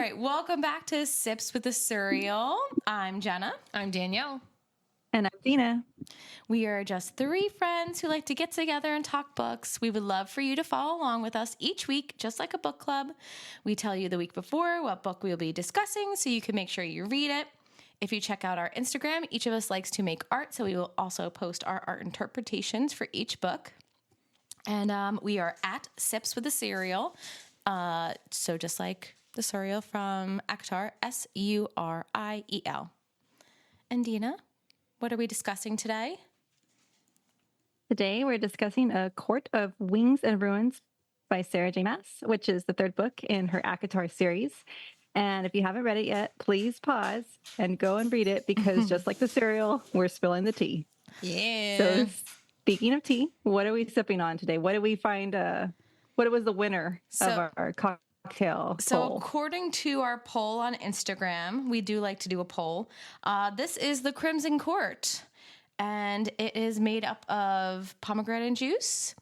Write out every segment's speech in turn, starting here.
right, welcome back to Sips with the Cereal. I'm Jenna. I'm Danielle. And I'm Dina. We are just three friends who like to get together and talk books. We would love for you to follow along with us each week, just like a book club. We tell you the week before what book we'll be discussing so you can make sure you read it. If you check out our Instagram, each of us likes to make art, so we will also post our art interpretations for each book. And we are at Sips with the Cereal. So just like the cereal from Akhtar, Suriel. And Dina, what are we discussing today? Today we're discussing A Court of Wings and Ruins by Sarah J. Maas, which is the third book in her Akhtar series. And if you haven't read it yet, please pause and go and read it because just like the cereal, we're spilling the tea. Yeah. So speaking of tea, what are we sipping on today? What did we find? What was the winner of our cocktail poll? According to our poll on Instagram, we do like to do a poll. This is the Crimson Court, and it is made up of pomegranate juice,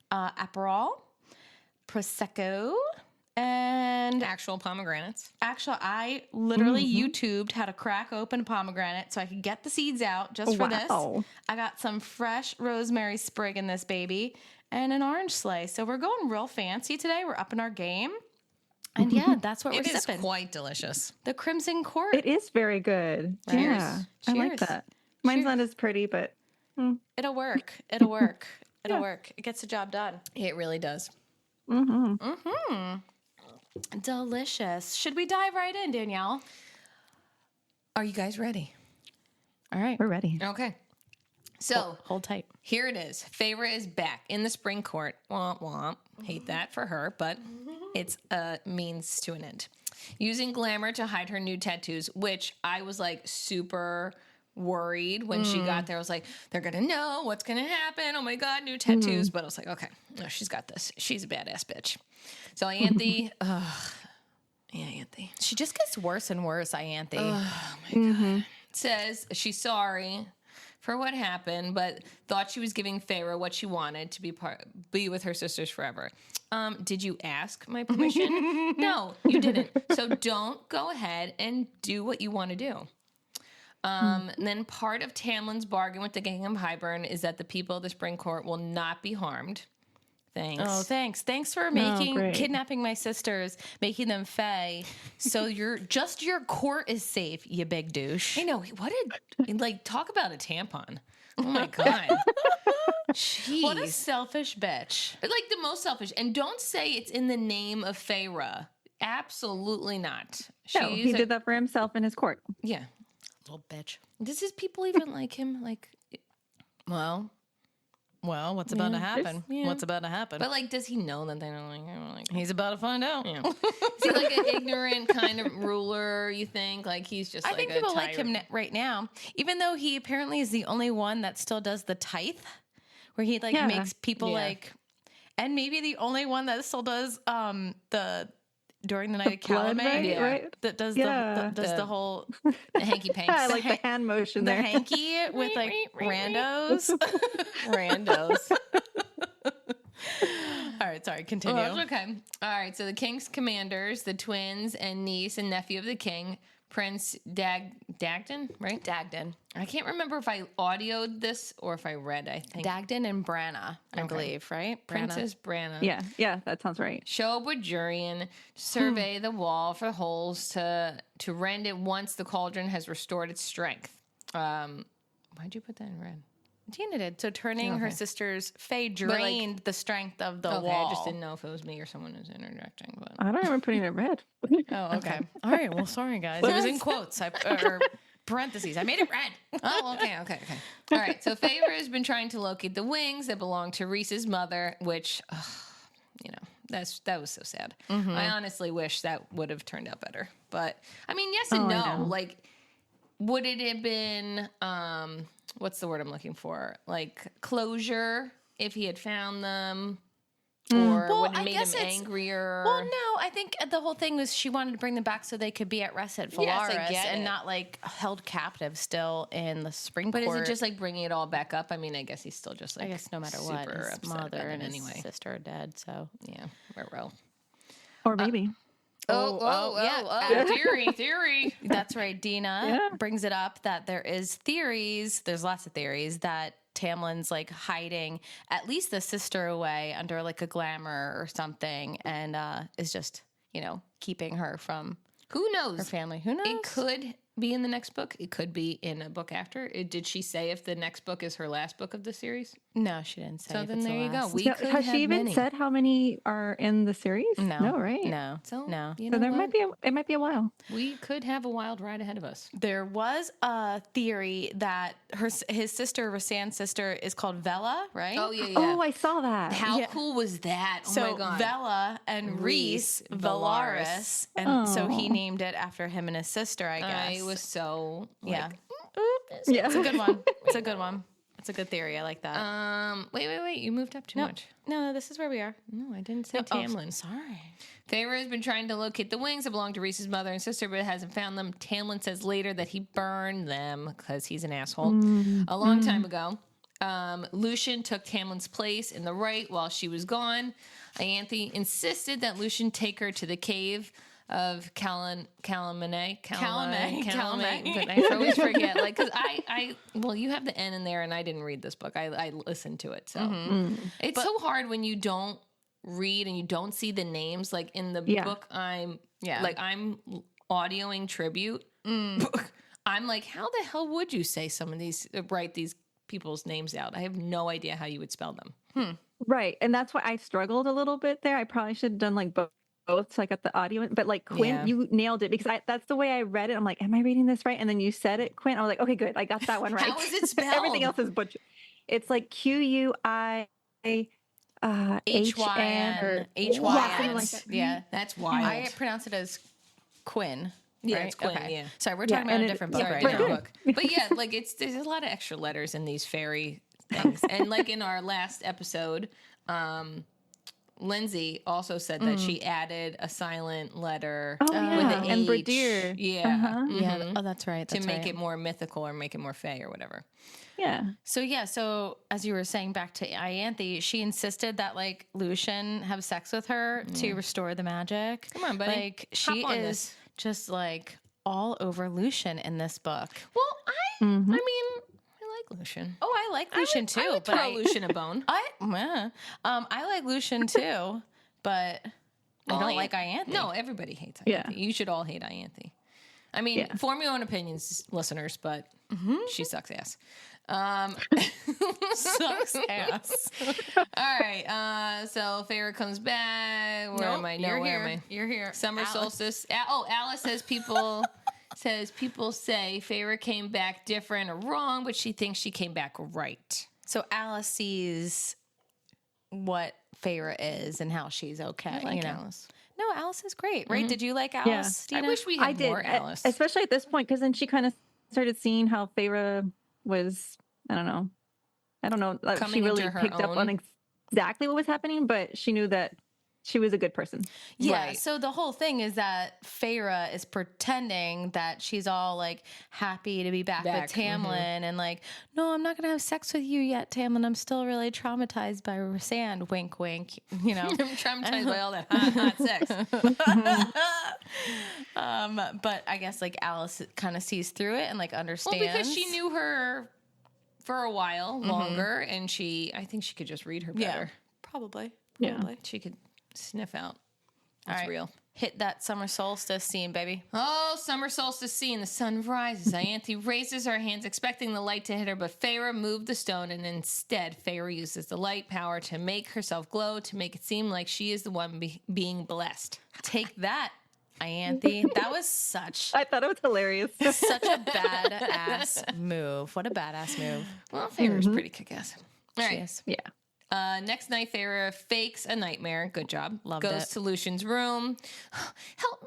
Aperol, Prosecco, and actual pomegranates. I literally YouTubed how to crack open a pomegranate so I could get the seeds out just for this. I got some fresh rosemary sprig in this baby and an orange slice. So we're going real fancy today. We're upping our game. And yeah, that's what we're sipping. It is quite delicious. The Crimson Court. It is very good. Cheers. Yeah, I like that. Mine's not as pretty, but it'll work. It'll work. It'll work. It gets the job done. It really does. Delicious. Should we dive right in, Danielle? Are you guys ready? All right. we're ready. Okay. So Hold tight. here it is. Feyre is back in the spring court. Womp womp. Hate that for her, but it's a means to an end. Using glamour to hide her new tattoos, which I was like super worried when she got there. I was like, they're going to know what's going to happen. Oh my God, new tattoos. But I was like, okay, no, she's got this. She's a badass bitch. So Ianthe, Ianthe. She just gets worse and worse, Ianthe. Oh my God. Says she's sorry for what happened, but thought she was giving Feyre what she wanted to be with her sisters forever. Did you ask my permission? No, you didn't. So don't go ahead and do what you want to do. And then part of Tamlin's bargain with the Gang of Highburn is that the people of the Spring Court will not be harmed. Thanks. Oh, thanks. Thanks for kidnapping my sisters, making them fae. So your court is safe, you big douche. I know. Talk about a tampon. Oh my God. Jeez. What a selfish bitch. Like the most selfish. And don't say it's in the name of Feyre. Absolutely not. No, he did that for himself in his court. Yeah. Little bitch. Does his people even like him? Well, what's about to happen? Yeah. What's about to happen? But does he know that they don't like him? He's about to find out. Yeah. Is he like an ignorant kind of ruler, you think? He's just I think people like him right now, even though he apparently is the only one that still does the tithe, where he makes people and maybe the only one that still does the during the night of Calumet, right? That does the whole the hanky panks. I like the hand motion there. The hanky with randos. Randos. All right, sorry, continue. Oh, okay. All right, so the king's commanders, the twins and niece and nephew of the king, Prince Dagden, right? Dagden. I can't remember if I audioed this or if I read, I think. Dagden and Branna, I believe, right? Princess Branna. Yeah, that sounds right. Show up with Jurian to survey the wall for holes to rend it once the cauldron has restored its strength. Why'd you put that in red? Tina did. So turning her sister's fae drained the strength of the wall. I just didn't know if it was me or someone was interjecting. But I don't remember putting it red. Oh, okay. All right. Well, sorry, guys. It was in quotes or parentheses. I made it red. Oh, okay. All right. So Feyre has been trying to locate the wings that belong to Rhys's mother, which, that was so sad. I honestly wish that would have turned out better. But, I mean, yes and no. Would it have been, what's the word I'm looking for? Closure if he had found them? Or would it have made him angrier? Well, no. I think the whole thing was she wanted to bring them back so they could be at rest at Valaris and not held captive still in the spring court. But is it just bringing it all back up? I mean, I guess he's still just I guess no matter what, his mother and his sister are dead. So yeah, well. Or maybe. Theory. That's right. Dina brings it up that there's lots of theories that Tamlin's like hiding at least the sister away under like a glamour or something and is just, keeping her from Who knows? her family. Who knows? It could be in the next book. It could be in a book after. Did she say if the next book is her last book of the series? No, she didn't say. So if then it's the there you go. last. We So, could has have she even many. said how many are in the series? No, right? No. So, no. you So know there what? it might be a while. We could have a wild ride ahead of us. There was a theory that his sister, Rasan's sister, is called Vela, right? Oh, yeah. Oh, I saw that. How cool was that? Oh, So my God. Vela and Reese Valaris, and so he named it after him and his sister, I guess. I was so, yeah. Yeah. It's a good one. It's a good one. It's a good theory. I like that. Wait. You moved up too much. No, this is where we are. No, I didn't say Tamlin. Sorry. Feyre has been trying to locate the wings that belong to Reese's mother and sister, but hasn't found them. Tamlin says later that he burned them because he's an asshole. A long time ago, Lucian took Tamlin's place in the right while she was gone. Ianthe insisted that Lucian take her to the cave of Calamine, but I always forget. Like, because well, you have the N in there, and I didn't read this book. I listened to it, so it's so hard when you don't read and you don't see the names. Like in the book, I'm audioing tribute. I'm like, how the hell would you say some of these write these people's names out? I have no idea how you would spell them. Right. And that's why I struggled a little bit there. I probably should have done like both. So I got the audio, but like Quinn, you nailed it because that's the way I read it. I'm like, am I reading this right? And then you said it, Quinn. I was like, okay, good. I got that one right. How is it spelled? Everything else is butchered. It's like QUI HYN. Yeah, that's wild. I pronounce it as Quinn. Yeah, right? it's Quinn. Okay. Yeah. Sorry, we're talking about a different book right now. Book. But yeah, like there's a lot of extra letters in these fairy things, and like in our last episode, Lindsay also said that she added a silent letter with an H. And Bradir. Yeah. Yeah. Oh, that's right. To make it more mythical or make it more fae or whatever. Yeah. So as you were saying back to Ianthe, she insisted that like Lucian have sex with her to restore the magic. Come on, buddy. Like she Hop on is this. just like all over Lucian in this book. Well, I mean, I like Lucian. Oh, I like Lucian too. I would throw Lucian a bone. I like Lucian too, but I don't like Ianthe. No, everybody hates Ianthe. Yeah. You should all hate Ianthe. I mean, form your own opinions, listeners, but she sucks ass. Sucks ass. All right. So Feyre comes back. Where am I? No, You're where here. am I? You're here. Summer Alice. solstice. Alice says people say Feyre came back different or wrong, but she thinks she came back right. So Alice sees what Feyre is and how she's okay. I like Alice. No, Alice is great, right? Did you like Alice? I Dina? wish we had more Alice. Especially at this point, because then she kind of started seeing how Feyre was, I don't know. Coming she really into her picked up own. on exactly what was happening, but she knew that she was a good person. Yeah, Right. so the whole thing is that Feyre is pretending that she's all like happy to be back with Tamlin and like, no, I'm not going to have sex with you yet, Tamlin. I'm still really traumatized by Rhysand. Wink, wink, you know. I'm traumatized by all that hot sex. But I guess like Alice kind of sees through it and like understands. Well, because she knew her for a while longer, and I think she could just read her better. Probably. Yeah. She could sniff out. All That's right. real. Hit that summer solstice scene, baby. Oh, summer solstice scene. The sun rises. Ianthe raises her hands, expecting the light to hit her, but Feyre moved the stone, and instead, Feyre uses the light power to make herself glow, to make it seem like she is the one being blessed. Take that, Ianthe. That was such I thought it was hilarious. such a badass move. What a badass move. Well, Feyre's pretty kick-ass. All She right. is. Yeah. Next night, Feyre fakes a nightmare. Good job. Loved Goes it. to Lucian's room. Help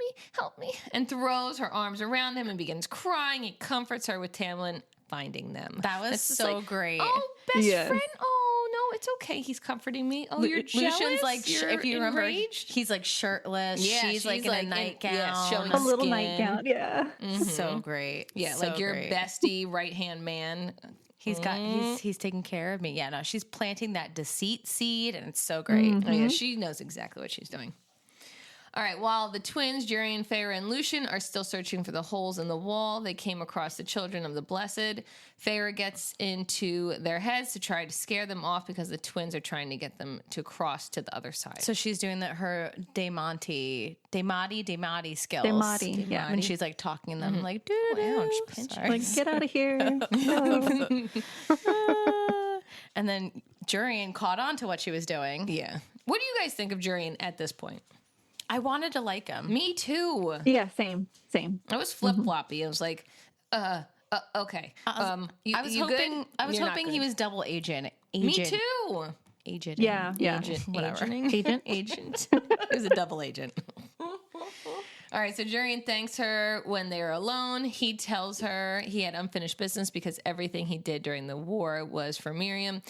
me. And throws her arms around him and begins crying. He comforts her with Tamlin finding them. That was It's just so like, great. Oh, best Yes. friend. Oh, no, it's okay. He's comforting me. Oh, you're jealous? Lucian's like, You're if you remember, enraged? he's like shirtless. Yeah, she's like in a nightgown. showing A little skin. nightgown. Yeah. So great. Yeah, So like your great. bestie right-hand man. He's taking care of me. Yeah, no, she's planting that deceit seed, and it's so great. Oh, yeah, she knows exactly what she's doing. All right, while the twins, Jurian, Feyre, and Lucian, are still searching for the holes in the wall, they came across the children of the Blessed. Feyre gets into their heads to try to scare them off because the twins are trying to get them to cross to the other side. So she's doing her Demati skills. Demati, yeah. When she's like talking to them, like, doo-doo-doo. Sorry. Like, get out of here. Oh. And then Jurian caught on to what she was doing. Yeah. What do you guys think of Jurian at this point? I wanted to like him. Me too. Yeah, same. I was flip-floppy. I was like, okay. I was hoping he was double agent. Me too. Agent. Yeah. Whatever. Agent. Agent. He was a double agent. All right, so Jurian thanks her when they are alone. He tells her he had unfinished business because everything he did during the war was for Miriam,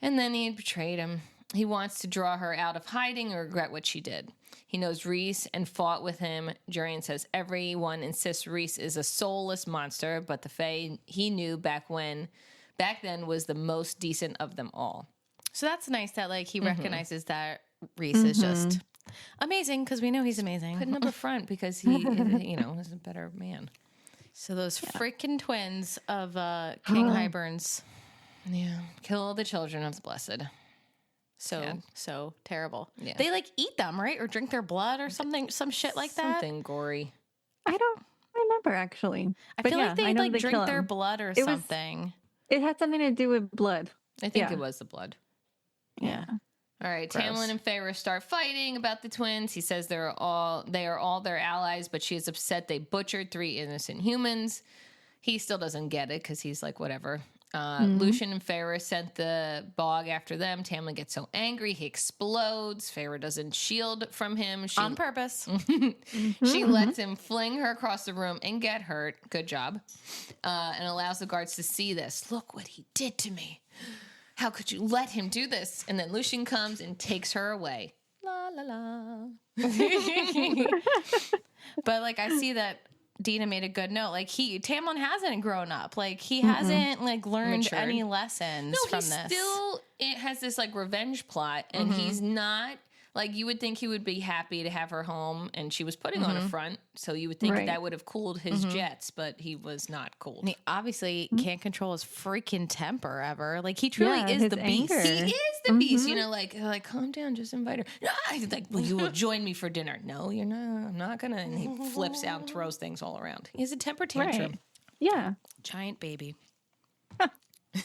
and then he had betrayed him. He wants to draw her out of hiding and regret what she did. He knows Rhys and fought with him. Jurian says everyone insists Rhys is a soulless monster, but the Fae he knew back then was the most decent of them all. So that's nice that like he recognizes that Rhys is just amazing because we know he's amazing. Putting up a front because he, is a better man. So those freaking twins of King Hybern's, Kill the children of the Blessed. So terrible. Yeah. They like eat them, right? Or drink their blood or something, some shit like that. Something gory. I don't remember, actually. I feel like they like drink their kill 'em. blood or something. It had something to do with blood. I think it was the blood. Yeah. All right, Gross. Tamlin and Feyre start fighting about the twins. He says they are all their allies, but she is upset they butchered 3 innocent humans. He still doesn't get it because he's like, whatever. Lucian and Feyre sent the bog after them. Tamlin gets so angry, he explodes. Feyre doesn't shield from him. On purpose. She lets him fling her across the room and get hurt. Good job. And allows the guards to see this. Look what he did to me. How could you let him do this? And then Lucian comes and takes her away. La, la, la. But like I see that Dina made a good note. Like Tamlin hasn't grown up. Like he hasn't like learned Matured. any lessons from this. It has this like revenge plot, and he's not like, you would think he would be happy to have her home, and she was putting on a front, so you would think that would have cooled his jets, but he was not cooled. And he obviously can't control his freaking temper ever. Like he truly is the beast. anger. He is the beast, like calm down, just invite her. No, like, well, you will join me for dinner. No, you're not. I'm not gonna. And he flips out and throws things all around. He has a temper tantrum. Right. Yeah. Giant baby.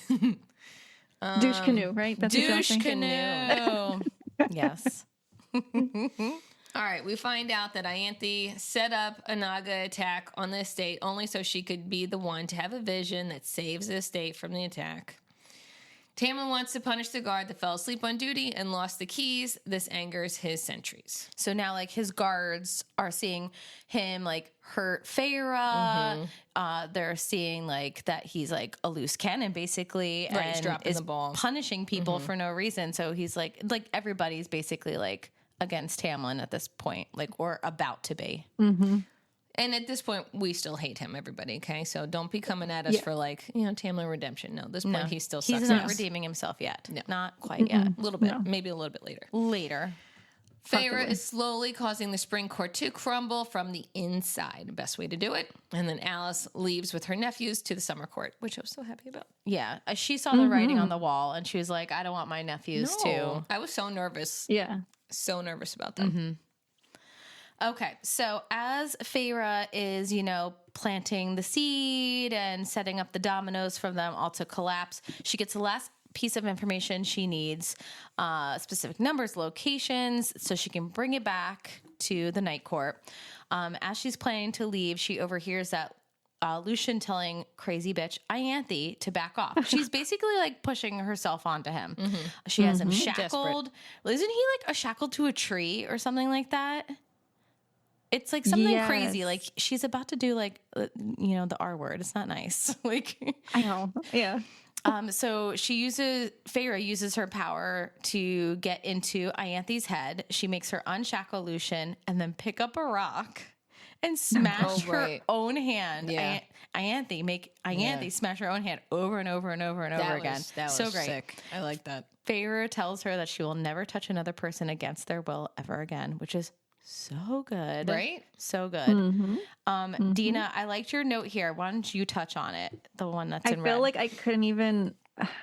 Douche canoe, right? That's what you're Douche saying? canoe. Yes. All right, we find out that Ianthe set up a Naga attack on the estate only so she could be the one to have a vision that saves the estate from the attack. Tamlin wants to punish the guard that fell asleep on duty and lost the keys. This angers his sentries. So now, like, his guards are seeing him, like, hurt Feyre. They're seeing, like, that he's, like, a loose cannon, basically. Right, he's and dropping is the ball. punishing people for no reason. So he's, like, everybody's basically, like, against Tamlin at this point, like, or about to be. And at this point, we still hate him, everybody, okay? So don't be coming at us for, like, Tamlin redemption. No, at this point, he still sucks. He's not redeeming himself yet. No. Not quite yet. A little bit, maybe a little bit later. Later. Feyre is slowly causing the spring court to crumble from the inside. Best way to do it. And then Alice leaves with her nephews to the summer court, which I was so happy about. Yeah. She saw the writing on the wall, and she was like, I don't want my nephews to. I was so nervous. Yeah. So nervous about them. Okay, so as Feyre is, planting the seed and setting up the dominoes for them all to collapse, she gets the last piece of information she needs, specific numbers, locations, so she can bring it back to the night court. As she's planning to leave, she overhears that Lucian telling crazy bitch Ianthe to back off. She's basically like pushing herself onto him. She has him shackled. Well, isn't he like shackled to a tree or something like that? It's like something crazy. Like she's about to do like, the R word. It's not nice. Like I know. Yeah. So Feyre uses her power to get into Ianthe's head. She makes her unshackle Lucian and then pick up a rock and smash her own hand. Yeah. Ianthe smash her own hand over and over and over and over again. That so was great. sick. I like that. Feyre tells her that she will never touch another person against their will ever again, which is So good. Right? So good. Dina, I liked your note here. Why don't you touch on it? The one that's I in feel red. like I couldn't even,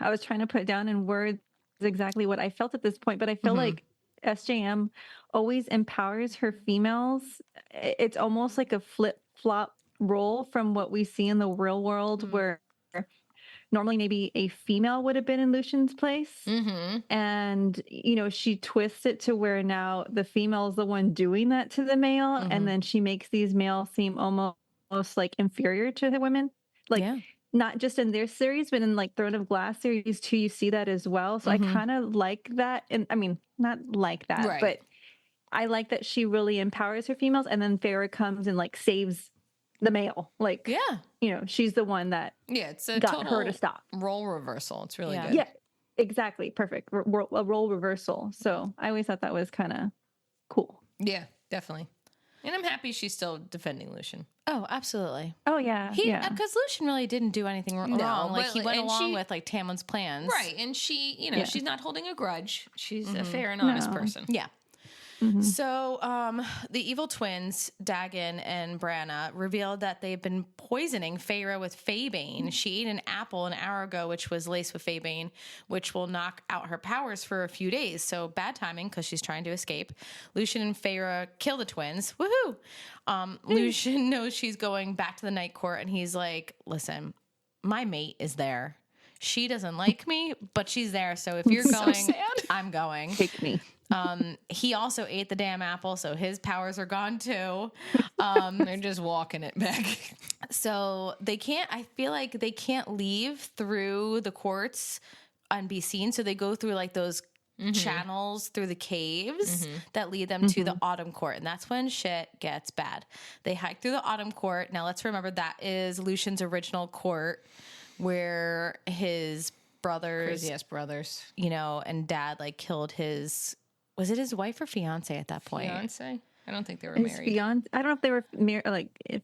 I was trying to put down in words exactly what I felt at this point, but I feel like SJM always empowers her females. It's almost like a flip flop role from what we see in the real world, where normally maybe a female would have been in Lucian's place. And, you know, she twists it to where now the female is the one doing that to the male. And then she makes these males seem almost like inferior to the women. Like, not just in their series, but in like Throne of Glass series too, you see that as well. So I kind of like that. And I mean, not like that, but I like that she really empowers her females. And then Farrah comes and like saves the male. Like, you know, she's the one that it's a got total her to stop. role reversal. It's really good. Yeah, exactly. Perfect. A role reversal. So I always thought that was kind of cool. Yeah, definitely. And I'm happy she's still defending Lucian. Oh, absolutely. Oh, yeah. Because Lucian really didn't do anything wrong. Like, he went along with, like, Tamlin's plans. Right. And she, you know, she's not holding a grudge. She's a fair and honest person. Yeah. So the evil twins, Dagon and Branna, revealed that they've been poisoning Feyre with Faebane. She ate an apple an hour ago, which was laced with Faebane, which will knock out her powers for a few days. So bad timing because she's trying to escape. Lucian and Feyre kill the twins. Woohoo! Lucian knows she's going back to the Night Court, and he's like, listen, my mate is there. She doesn't like me, but she's there. So if you're going, I'm going. Take me. He also ate the damn apple, so his powers are gone too. They're just walking it back. So they can't, I feel like they can't leave through the courts and be seen. So they go through like those channels through the caves that lead them to the Autumn Court. And that's when shit gets bad. They hike through the Autumn Court. Now let's remember that is Lucian's original court where his brothers, Crazy-ass brothers, you know, and dad like killed his, was it his wife or fiance at that point? Fiance? I don't think they were His married. fiance, I don't know if they were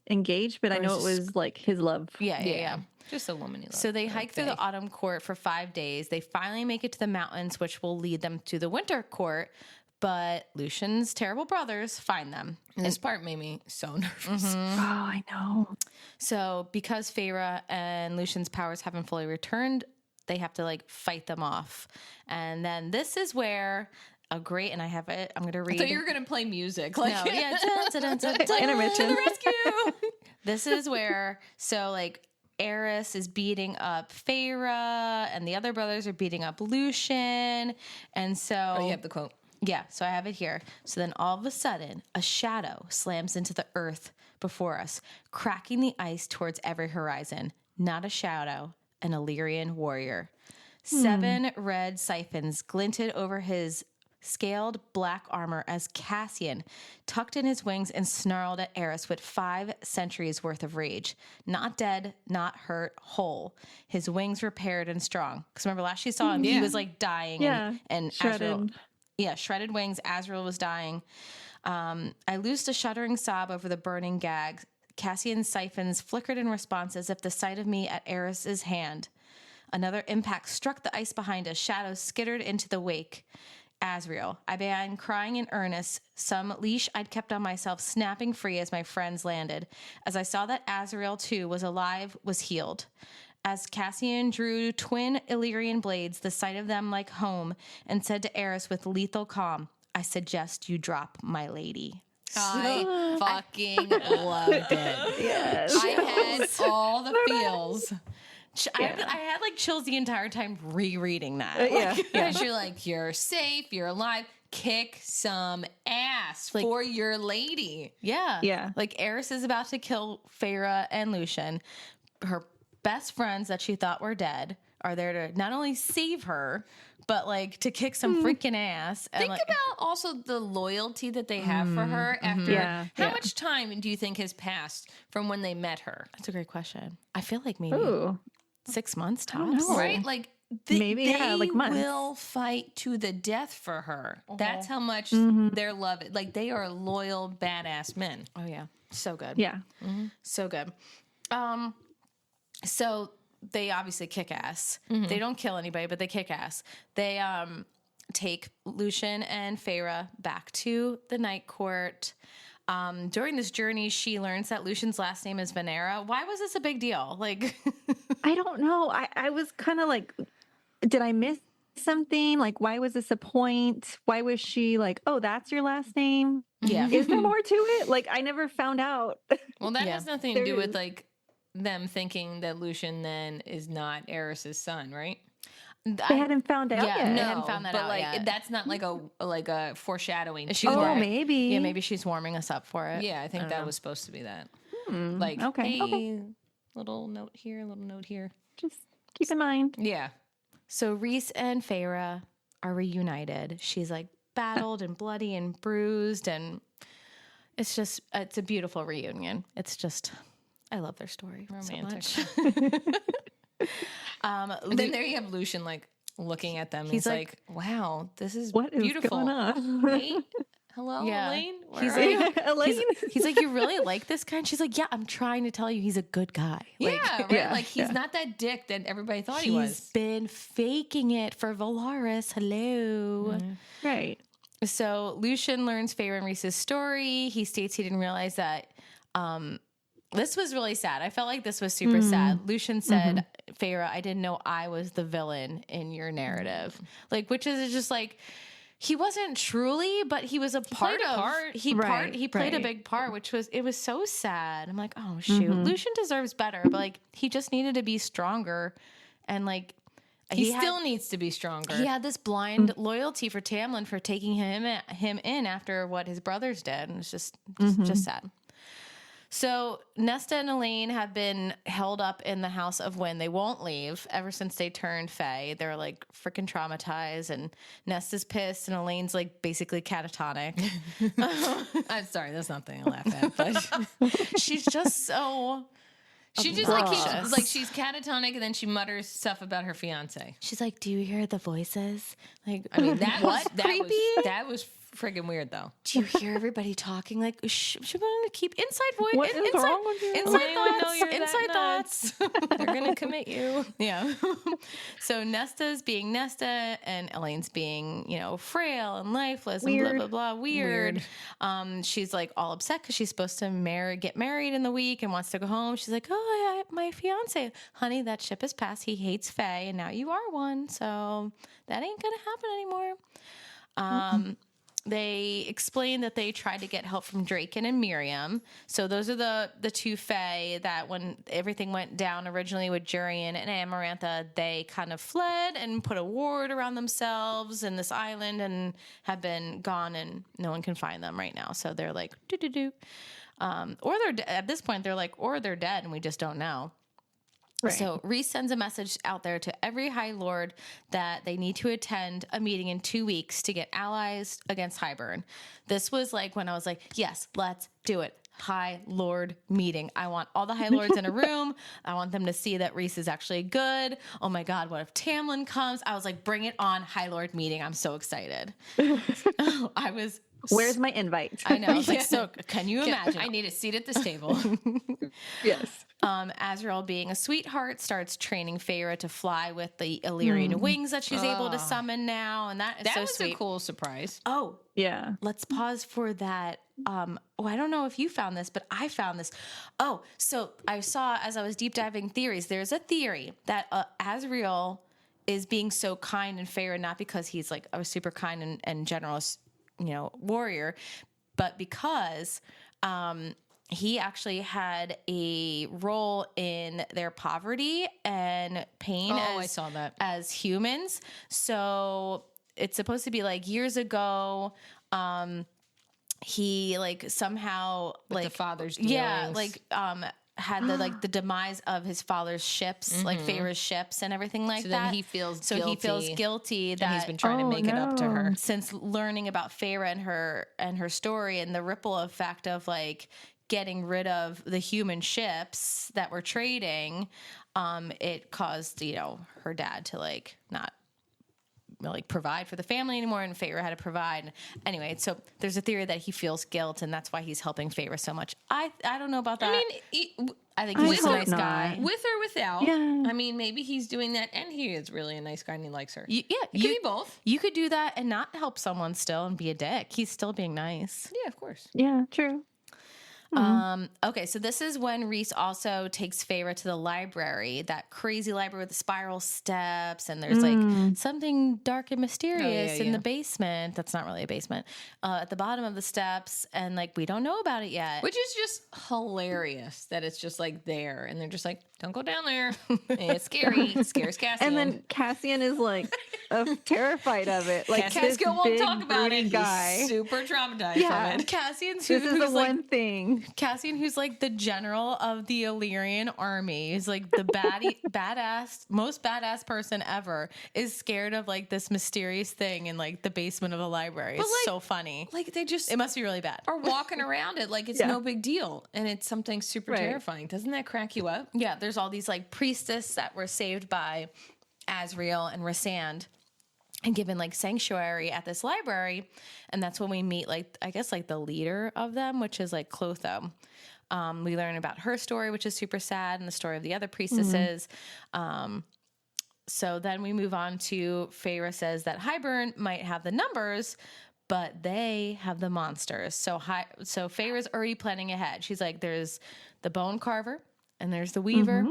engaged, but I know it was like his love. Yeah. Just a woman he loved. So they hike through the Autumn Court for 5 days. They finally make it to the mountains, which will lead them to the Winter Court. But Lucian's terrible brothers find them. And this part made me so nervous. Oh, I know. So because Feyre and Lucian's powers haven't fully returned, they have to like fight them off. And then this is where a great, and I have it, I'm going to read. I thought you were going to play music. Like, no, yeah. Intermission. To the rescue. This is where, so like, Eris is beating up Feyre, and the other brothers are beating up Lucian. And so... Oh, you have the quote. Yeah, so I have it here. So then all of a sudden, a shadow slams into the earth before us, cracking the ice towards every horizon. Not a shadow, an Illyrian warrior. 7 red siphons glinted over his scaled black armor as Cassian tucked in his wings and snarled at Eris with 5 centuries worth of rage. Not dead, not hurt, whole. His wings repaired and strong. Because remember last you saw him, he was like dying and shredded. Azrael, shredded wings. Azrael was dying. I loosed a shuddering sob over the burning gag. Cassian's siphons flickered in response as if the sight of me at Eris's hand. Another impact struck the ice behind us. Shadows skittered into the wake. Azrael. I began crying in earnest. Some leash I'd kept on myself snapping free as my friends landed. As I saw that Azrael, too, was alive, was healed. As Cassian drew twin Illyrian blades, the sight of them like home, and said to Eris with lethal calm, I suggest you drop my lady. I fucking loved it. Yes. I had all the feels. I had like chills the entire time rereading that. Because you're like, you're safe, you're alive. Kick some ass for your lady. Yeah. Like Eris is about to kill Feyre and Lucian. Her best friends that she thought were dead are there to not only save her, but like to kick some freaking ass. And Think about also the loyalty that they have for her after. How much time do you think has passed from when they met her? That's a great question. I feel like maybe 6 months tops. know. Right? Like Maybe, they like months. will fight to the death for her. That's how much they're loved. Like they are loyal, badass men. Oh yeah. So good. Yeah. So good. So they obviously kick ass. They don't kill anybody, but they kick ass. They take Lucian and Feyre back to the night court. During this journey, she learns that Lucian's last name is Venera. Why was this a big deal? Like, I don't know. I was kind of like, did I miss something? Like, why was this a point? Why was she like, oh, that's your last name? Yeah. Is there more to it? Like, I never found out. Well, that Yeah. has nothing to do with like them thinking that Lucian then is not Eris's son, right? They hadn't found out Yeah, yet. no. hadn't found that but out like yet. that's not like a foreshadowing. She's to Oh, that. maybe. Yeah, maybe she's warming us up for it. Yeah, I think that was supposed to be that. Hmm, Like, okay, hey, okay. little note here, little note here. Just keep in mind. Yeah. So Rhys and Feyre are reunited. She's like battled and bloody and bruised, and it's a beautiful reunion. It's just, I love their story Romantic. so much. And then there you have Lucian like looking at them. He's like, wow, this is What is beautiful. going on? Hey, hello, Yeah. Elaine. Where He's are you? like, Elaine? he's like, you really like this guy? And she's like, yeah, I'm trying to tell you, he's a good guy. Like, Yeah, right. Yeah, Like he's yeah. not that dick that everybody thought he he's was. been faking it for Valaris. Hello. Right. So Lucian learns Feyre and Rhys's story. He states he didn't realize that. This was really sad. I felt like this was super sad. Lucian said, Feyre, I didn't know I was the villain in your narrative. Like, which is just like, he wasn't truly, but he was a part played a of. part. He played a Right. big part, it was so sad. I'm like, oh shoot, Lucian deserves better, but like he just needed to be stronger, and like He still needs to be stronger. he had this blind loyalty for Tamlin for taking him in after what his brothers did, and it's just sad. So Nesta and Elaine have been held up in the House of Wind. They won't leave ever since they turned Fae. They're like freaking traumatized, and Nesta's pissed, and Elaine's like basically catatonic. I'm sorry, that's not the thing to laugh at, but She's just so. she just like keeps, obnoxious. like she's catatonic and then she mutters stuff about her fiance. She's like, "Do you hear the voices?" Like, I mean, that was creepy. That was friggin' weird though. Do you hear everybody talking? Like, should we keep inside voice? What is wrong with you? Inside Elaine would know thoughts. you're that Inside nuts. thoughts. They're gonna commit you. Yeah. So Nesta's being Nesta, and Elaine's being, frail and lifeless and blah, Weird. blah, blah. Weird. She's like all upset because she's supposed to get married in the week and wants to go home. She's like, oh, my fiance, honey, that ship has passed. He hates Faye, and now you are one. So that ain't going to happen anymore. They explain that they tried to get help from Draken and Miriam. So those are the two Fae that when everything went down originally with Jurian and Amarantha, they kind of fled and put a ward around themselves in this island and have been gone, and no one can find them right now. So they're like, doo-doo-doo. Or at this point, they're like, or they're dead and we just don't know. Right. So Rhys sends a message out there to every High Lord that they need to attend a meeting in 2 weeks to get allies against Highburn. This was like when I was like, yes, let's do it. High Lord meeting. I want all the High Lords in a room. I want them to see that Rhys is actually good. Oh my God, what if Tamlin comes? I was like, bring it on, High Lord meeting. I'm so excited. I was. Where's my invite? I know. I was like, so can you imagine? I need a seat at this table. Yes. Azrael, being a sweetheart, starts training Feyre to fly with the Illyrian wings that she's able to summon now, and that is That so was sweet. a cool surprise. Oh, Yeah. let's pause for that. I don't know if you found this, but I found this. Oh, so I saw as I was deep diving theories, there's a theory that Azrael is being so kind and Feyre not because he's like a super kind and generous, warrior, but because he actually had a role in their poverty and pain I saw that. as humans. So it's supposed to be like years ago, he like somehow With the father's yeah, dealings. had the demise of his father's ships, like Feyre's ships and everything like So that. then he feels He feels guilty, guilty that And he's been trying to Oh, make it up to her. since learning about Feyre and her story and the ripple effect of like getting rid of the human ships that were trading, it caused her dad to like not like provide for the family anymore, and Feyre had to provide. Anyway, so there's a theory that he feels guilt, and that's why he's helping Feyre so much. I don't know about that. I think he's just a nice guy. With or without. Yeah. I mean, maybe he's doing that and he is really a nice guy and he likes her. It could be both. You could do that and not help someone still and be a dick. He's still being nice. Yeah, of course. Yeah, true. Okay, so this is when Rhys also takes Feyre to the library, that crazy library with the spiral steps, and there's like something dark and mysterious in the basement. That's not really a basement. At the bottom of the steps, and like we don't know about it yet. Which is just hilarious that it's just like there, and they're just like, don't go down there. It's scary. It scares Cassian. And then Cassian is like terrified of it. Like Cassian won't talk about it. Guy. He's super traumatized from it. Cassian's This is the who's like, one thing. Cassian, who's like the general of the Illyrian army, he's like the most badass person ever, is scared of like this mysterious thing in like the basement of the library. It's like, so funny. Like they just It must be really bad. are walking around it like it's no big deal, and it's something super terrifying. Doesn't that crack you up? Yeah, there's all these like priestess that were saved by Azriel and Rhysand and given like sanctuary at this library, and that's when we meet like I guess like the leader of them, which is like Clotho. We learn about her story, which is super sad, and the story of the other priestesses. So then we move on to Feyre says that Hybern might have the numbers, but they have the monsters. So Feyre's already planning ahead. She's like, there's the bone carver and there's the weaver.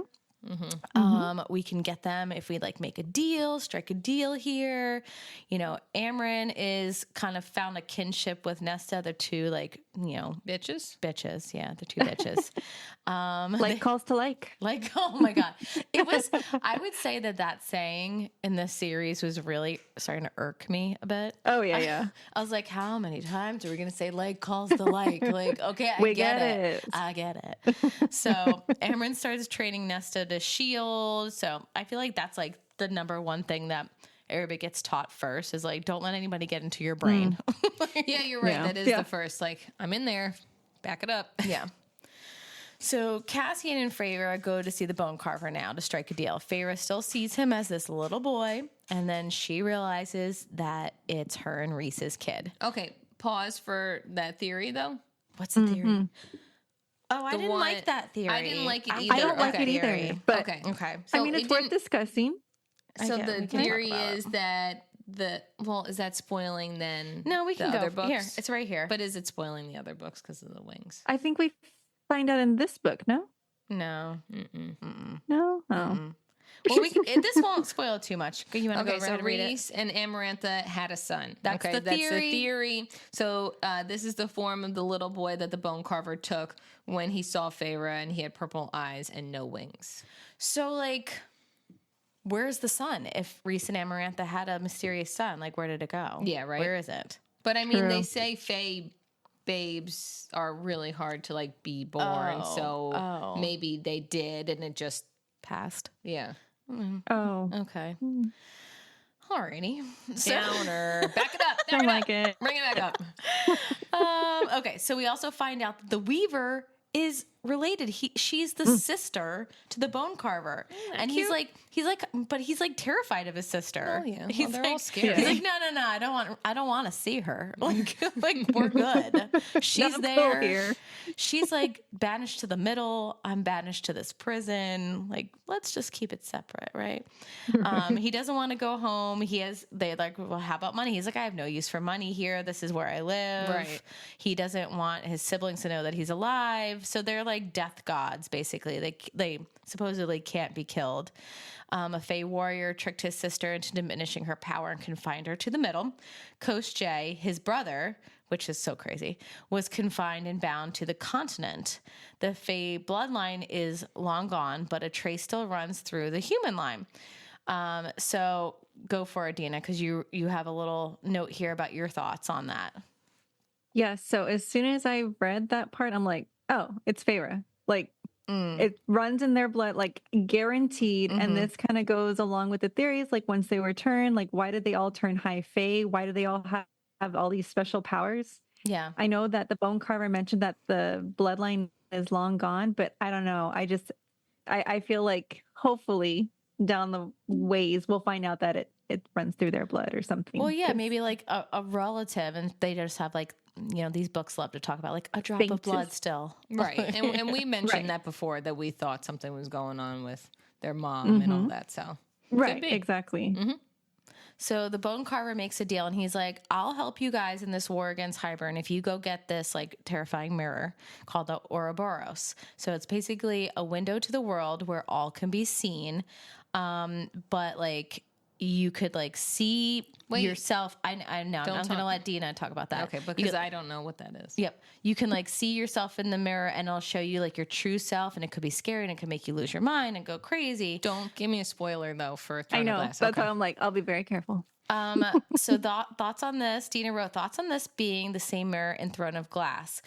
We can get them if we like make a deal, strike a deal here. You know, Amren is kind of found a kinship with Nesta. They're two like, you know, Bitches. Yeah, they're two bitches. Like calls to like. Like, oh my God. It was, I would say that saying in this series was really starting to irk me a bit. Oh, yeah. I was like, how many times are we going to say like calls to like? Like, okay, I We get get it. it. I get it. So Amren starts training Nesta to shield. So I feel like that's like the number one thing that everybody gets taught first is like, don't let anybody get into your brain. Yeah, you're right. Yeah. That is the first. Like, I'm in there. Back it up. Yeah. So Cassian and Feyre go to see the bone carver now to strike a deal. Feyre still sees him as this little boy, and then she realizes that it's her and Rhys's kid. Okay, pause for that theory though. What's the theory? Oh, I didn't one- like that theory. I didn't like it either. I don't like Okay. it either. But Okay. Okay. I mean, it's worth discussing. So we the can talk theory about is that is that spoiling then? No, we can the go other books? here. It's right here. But is it spoiling the other books because of the wings? I think we find out in this book, no? no. No? Oh. Well, this won't spoil too much. You want to go Okay, over so and read it? Rhys and Amarantha had a son. That's the That's theory. the theory. So this is the form of the little boy that the bone carver took when he saw Feyre, and he had purple eyes and no wings. So, like, where's the son? If Rhys and Amarantha had a mysterious son, like, where did it go? Yeah, right. Where is it? But I mean, True. they say Fae babes are really hard to like be born, so maybe they did, and it just Passed. yeah. Oh. Okay. Alrighty. Downer. Back it up. Don't like it. Bring it back up. Okay, so we also find out that the Weaver is related. She's the sister to the bone carver, and he's like, but he's like terrified of his sister. Oh, yeah. Well, he's they're like, all scared. He's like, no, I don't want to see her. Like we're good. She's Not there. cool here. She's like banished to the middle. I'm banished to this prison. Like, let's just keep it separate, right? He doesn't want to go home. They like, well, how about money? He's like, I have no use for money here. This is where I live. Right. He doesn't want his siblings to know that he's alive. So they're like death gods, basically. They supposedly can't be killed. A Fey warrior tricked his sister into diminishing her power and confined her to the middle. Coast Jay, his brother, which is so crazy, was confined and bound to the continent. The Fey bloodline is long gone, but a trace still runs through the human line. So go for it, Dina, because you have a little note here about your thoughts on that. Yeah, so as soon as I read that part, I'm like, oh, it's Feyre. Like, it runs in their blood, like guaranteed. And this kind of goes along with the theories, like once they were turned, like why did they all turn high Fae? Why do they all have all these special powers? Yeah. I know that the bone carver mentioned that the bloodline is long gone, but I don't know. I feel like hopefully down the ways we'll find out that it runs through their blood or something. Well, yeah, 'Cause maybe like a relative, and they just have like, these books love to talk about like a drop of blood fainted. still. Right. And we mentioned Right. that before, that we thought something was going on with their mom and all that. So could Right, be. exactly. So the bone carver makes a deal, and he's like, I'll help you guys in this war against Hybern if you go get this like terrifying mirror called the Ouroboros. So it's basically a window to the world where all can be seen. But like you could like see yourself. I know. I'm going to let Dina talk about that. Okay, because I don't know what that is. Yep. You can like see yourself in the mirror, and it'll show you like your true self, and it could be scary, and it could make you lose your mind and go crazy. Don't give me a spoiler though for Throne I know. of Glass. That's why I'm like, I'll be very careful. So thoughts on this? Dina wrote thoughts on this being the same mirror in Throne of Glass.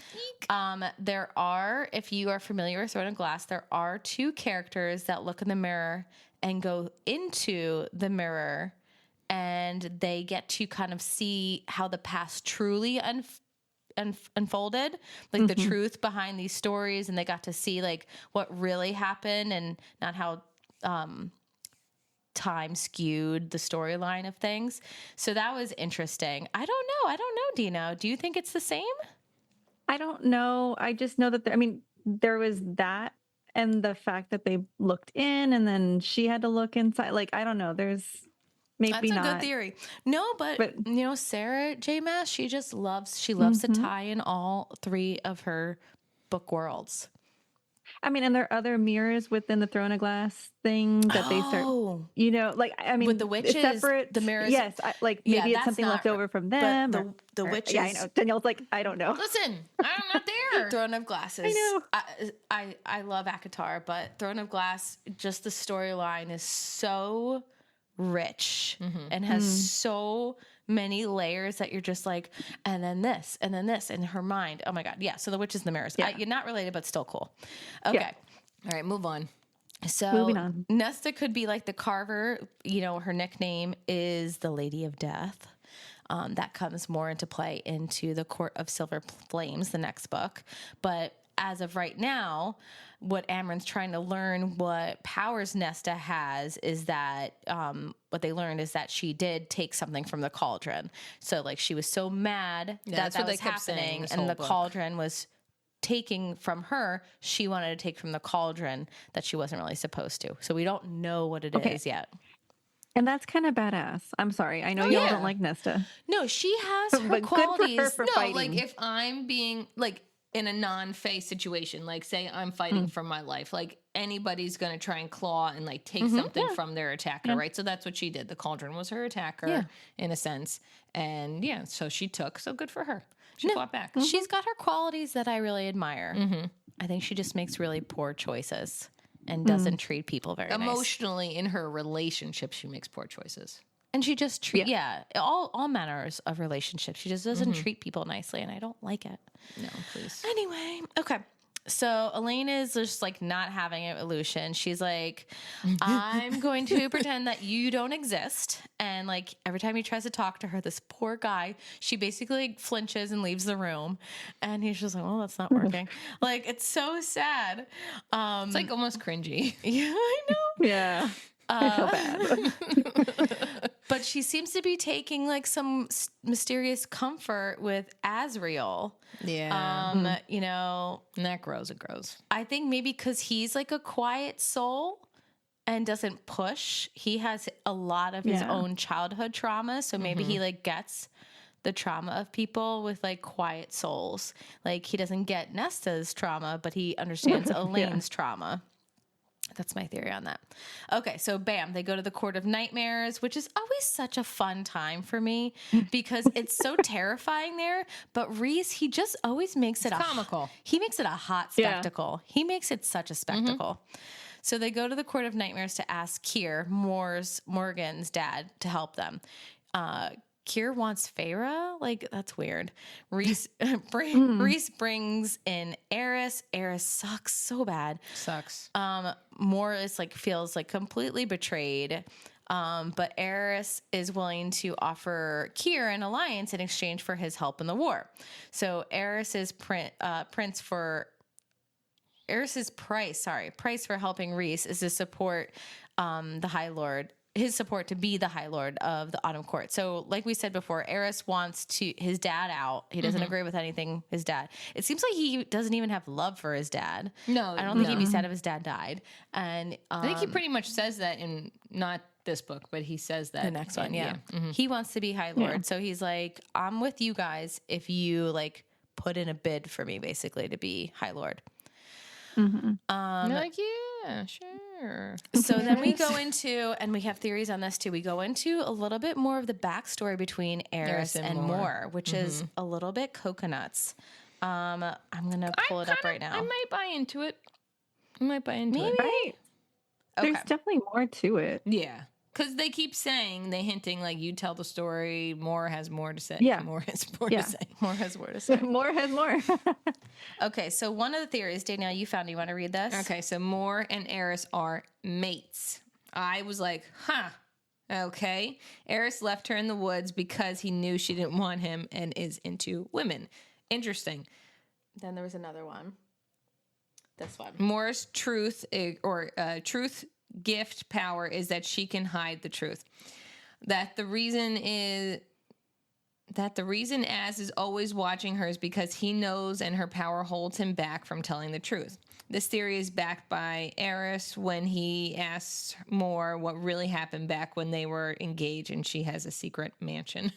There are, if you are familiar with Throne of Glass, there are two characters that look in the mirror and go into the mirror, and they get to kind of see how the past truly unfolded, like the truth behind these stories, and they got to see like what really happened and not how time skewed the storyline of things. So that was interesting. I don't know, Dino. Do you think it's the same? I don't know. I just know that, there was that, and the fact that they looked in and then she had to look inside. Like, I don't know. There's maybe That's a not. good theory. No, but Sarah J. Maas, she loves to tie in all three of her book worlds. And there are other mirrors within the Throne of Glass thing that they start, with the witches, separate, the mirrors. Yes. Maybe it's something left over from them. But the witches. Yeah, I know. Danielle's like, I don't know. Listen, I'm not there. Throne of Glass is, I love Akatar, but Throne of Glass, just the storyline is so rich and has so many layers that you're just like, and then this in her mind. Oh my God. Yeah. So the witches and the mirrors. Yeah. You're not related, but still cool. Okay. Yeah. All right, move on. So Moving on. Nesta could be like the carver. Her nickname is the Lady of Death. That comes more into play into the Court of Silver Flames, the next book. But as of right now, what Amren's trying to learn, what powers Nesta has, is that what they learned is that she did take something from the cauldron. So like she was so mad that was happening, and the cauldron was taking from her. She wanted to take from the cauldron that she wasn't really supposed to. So we don't know what it is yet. And that's kind of badass. I'm sorry. I know y'all don't like Nesta. No, she has her But qualities. good for her for fighting. Like if I'm being like in a non-Fae situation, like say I'm fighting for my life, like anybody's going to try and claw and like take something from their attacker, right? So that's what she did. The cauldron was her attacker in a sense. And so she took, so good for her. She fought back. She's got her qualities that I really admire. I think she just makes really poor choices and doesn't treat people very nice. Emotionally in her relationship, she makes poor choices. And she just all manners of relationships. She just doesn't treat people nicely, and I don't like it. No, please. Anyway, okay. So Elaine is just like not having it with Lucian. She's like, I'm going to pretend that you don't exist. And like every time he tries to talk to her, this poor guy, she basically like, flinches and leaves the room. And he's just like, well, that's not working. Like, it's so sad. It's like almost cringy. Yeah, I know. Yeah. I feel bad. But she seems to be taking like some mysterious comfort with Azriel. Yeah. And that grows. It grows. I think maybe because he's like a quiet soul and doesn't push. He has a lot of his own childhood trauma. So maybe he like gets the trauma of people with like quiet souls. Like he doesn't get Nesta's trauma, but he understands Elaine's trauma. That's my theory on that. Okay, so bam, they go to the Court of Nightmares, which is always such a fun time for me because it's so terrifying there. But Reese, he just always makes it comical. He makes it a hot spectacle. He makes it such a spectacle. So they go to the Court of Nightmares to ask Kier, Morgan's dad, to help them. Kier wants Feyre? Like, that's weird. Reese brings in Eris. Eris sucks so bad. Sucks. Morris feels completely betrayed. But Eris is willing to offer Kier an alliance in exchange for his help in the war. So Eris's price for helping Reese is to support the High Lord his support to be the High Lord of the Autumn Court. So, like we said before, Eris wants his dad out. He doesn't agree with anything his dad. It seems like he doesn't even have love for his dad. No, I don't think he'd be sad if his dad died. And I think he pretty much says that in not this book, but he says that the next one, yeah. Mm-hmm. He wants to be High Lord. So he's like, I'm with you guys if you like put in a bid for me, basically, to be High Lord. You're like, yeah, sure. So then we go into, and we have theories on this too. We go into a little bit more of the backstory between Eris and Moore, which is a little bit coconuts. I'm gonna pull it up right now. I might buy into it. It. Right? There's definitely more to it. Yeah. Because they keep hinting like, you tell the story, Moore has more to say. Yeah. More has more to say. More has more to say. More has more. Okay, so one of the theories, Danielle, you found. You want to read this? Okay, so Moore and Eris are mates. I was like, okay. Eris left her in the woods because he knew she didn't want him and is into women. Interesting. Then there was another one. This one. Moore's truth gift power is that she can hide the truth. That the reason Az is always watching her is because he knows and her power holds him back from telling the truth. This theory is backed by Eris when he asks Moore what really happened back when they were engaged and she has a secret mansion.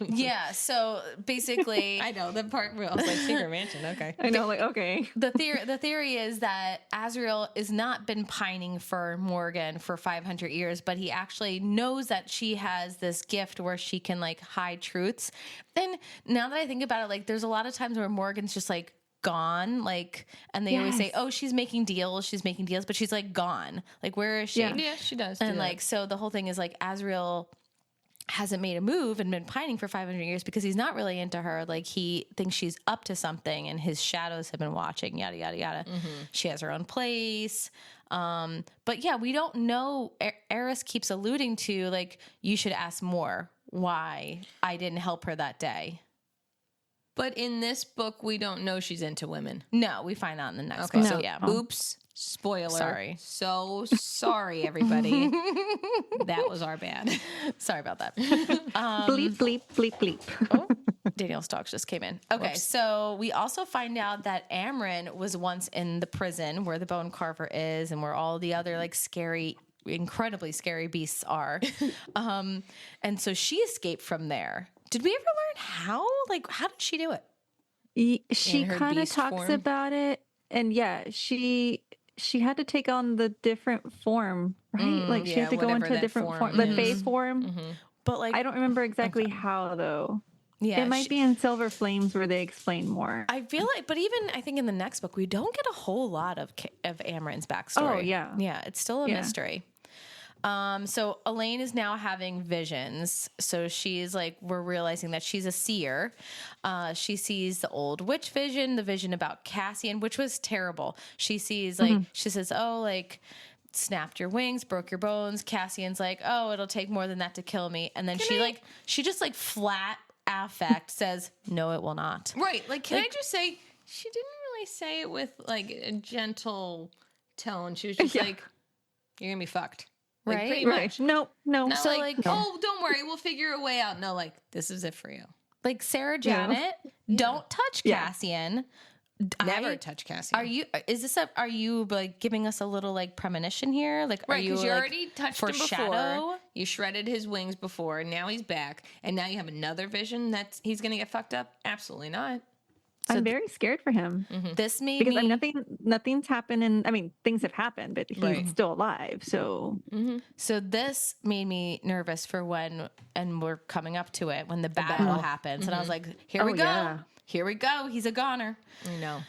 Yeah, so basically I know, the part where I was like, secret mansion, okay. I know, like, okay. the theory is that Azriel has not been pining for Morgan for 500 years, but he actually knows that she has this gift where she can like hide truths. And now that I think about it, like there's a lot of times where Morgan's just like gone, like, and they always say, oh, she's making deals, but she's like gone. Like, where is she? Yeah, she does. And like, so the whole thing is like Azriel hasn't made a move and been pining for 500 years because he's not really into her. Like, he thinks she's up to something and his shadows have been watching, yada, yada, yada. She has her own place. But yeah, we don't know. Eris keeps alluding to, like, you should ask Moore why I didn't help her that day. But in this book, we don't know she's into women. No, we find out in the next Okay, book. so Yeah. oops. Spoiler. Sorry. So sorry, everybody. That was our bad. Sorry about that. Bleep, bleep, bleep, bleep. Oh, Danielle's dogs just came in. Okay, so we also find out that Amryn was once in the prison where the bone carver is and where all the other like scary, incredibly scary beasts are. And so she escaped from there. Did we ever learn how? Like, how did she do it? She In her kind of beast talks form? about it. And yeah, she had to take on the different form, right? Like she yeah, had to go whatever into a that different form form, the is. phase form. But like, I don't remember exactly how though. yeah, It might be in Silver Flames where they explain more. I feel like, but even I think in the next book, we don't get a whole lot of Amryn's backstory. Oh, yeah. Yeah, it's still a Yeah. mystery. So Elaine is now having visions. So she's like, we're realizing that she's a seer. She sees the old witch vision, the vision about Cassian, which was terrible. She sees like, she says, oh, like snapped your wings, broke your bones. Cassian's like, oh, it'll take more than that to kill me. And then she just like flat affect says, no, it will not. Right. Like, can I just say, she didn't really say it with like a gentle tone. She was just like, you're going to be fucked. Like, Right? pretty Right. much. No. Not So, like, like- oh, don't worry, we'll figure a way out. No, like, this is it for you. Like Sarah Yeah. Janet, don't touch Yeah. Cassian. Never touch Cassian. Are you like giving us a little like premonition here? Like, are Right, you because you like, already touched him before. foreshadow? You shredded his wings before, and now he's back, and now you have another vision that he's going to get fucked up? Absolutely not. I'm very scared for him This made because me. nothing's happened, and I mean things have happened, but he's Right. still alive. So So this made me nervous for when, and we're coming up to it when the battle happens, and I was like, here we Oh, go. yeah. Here we go. He's a goner. I know.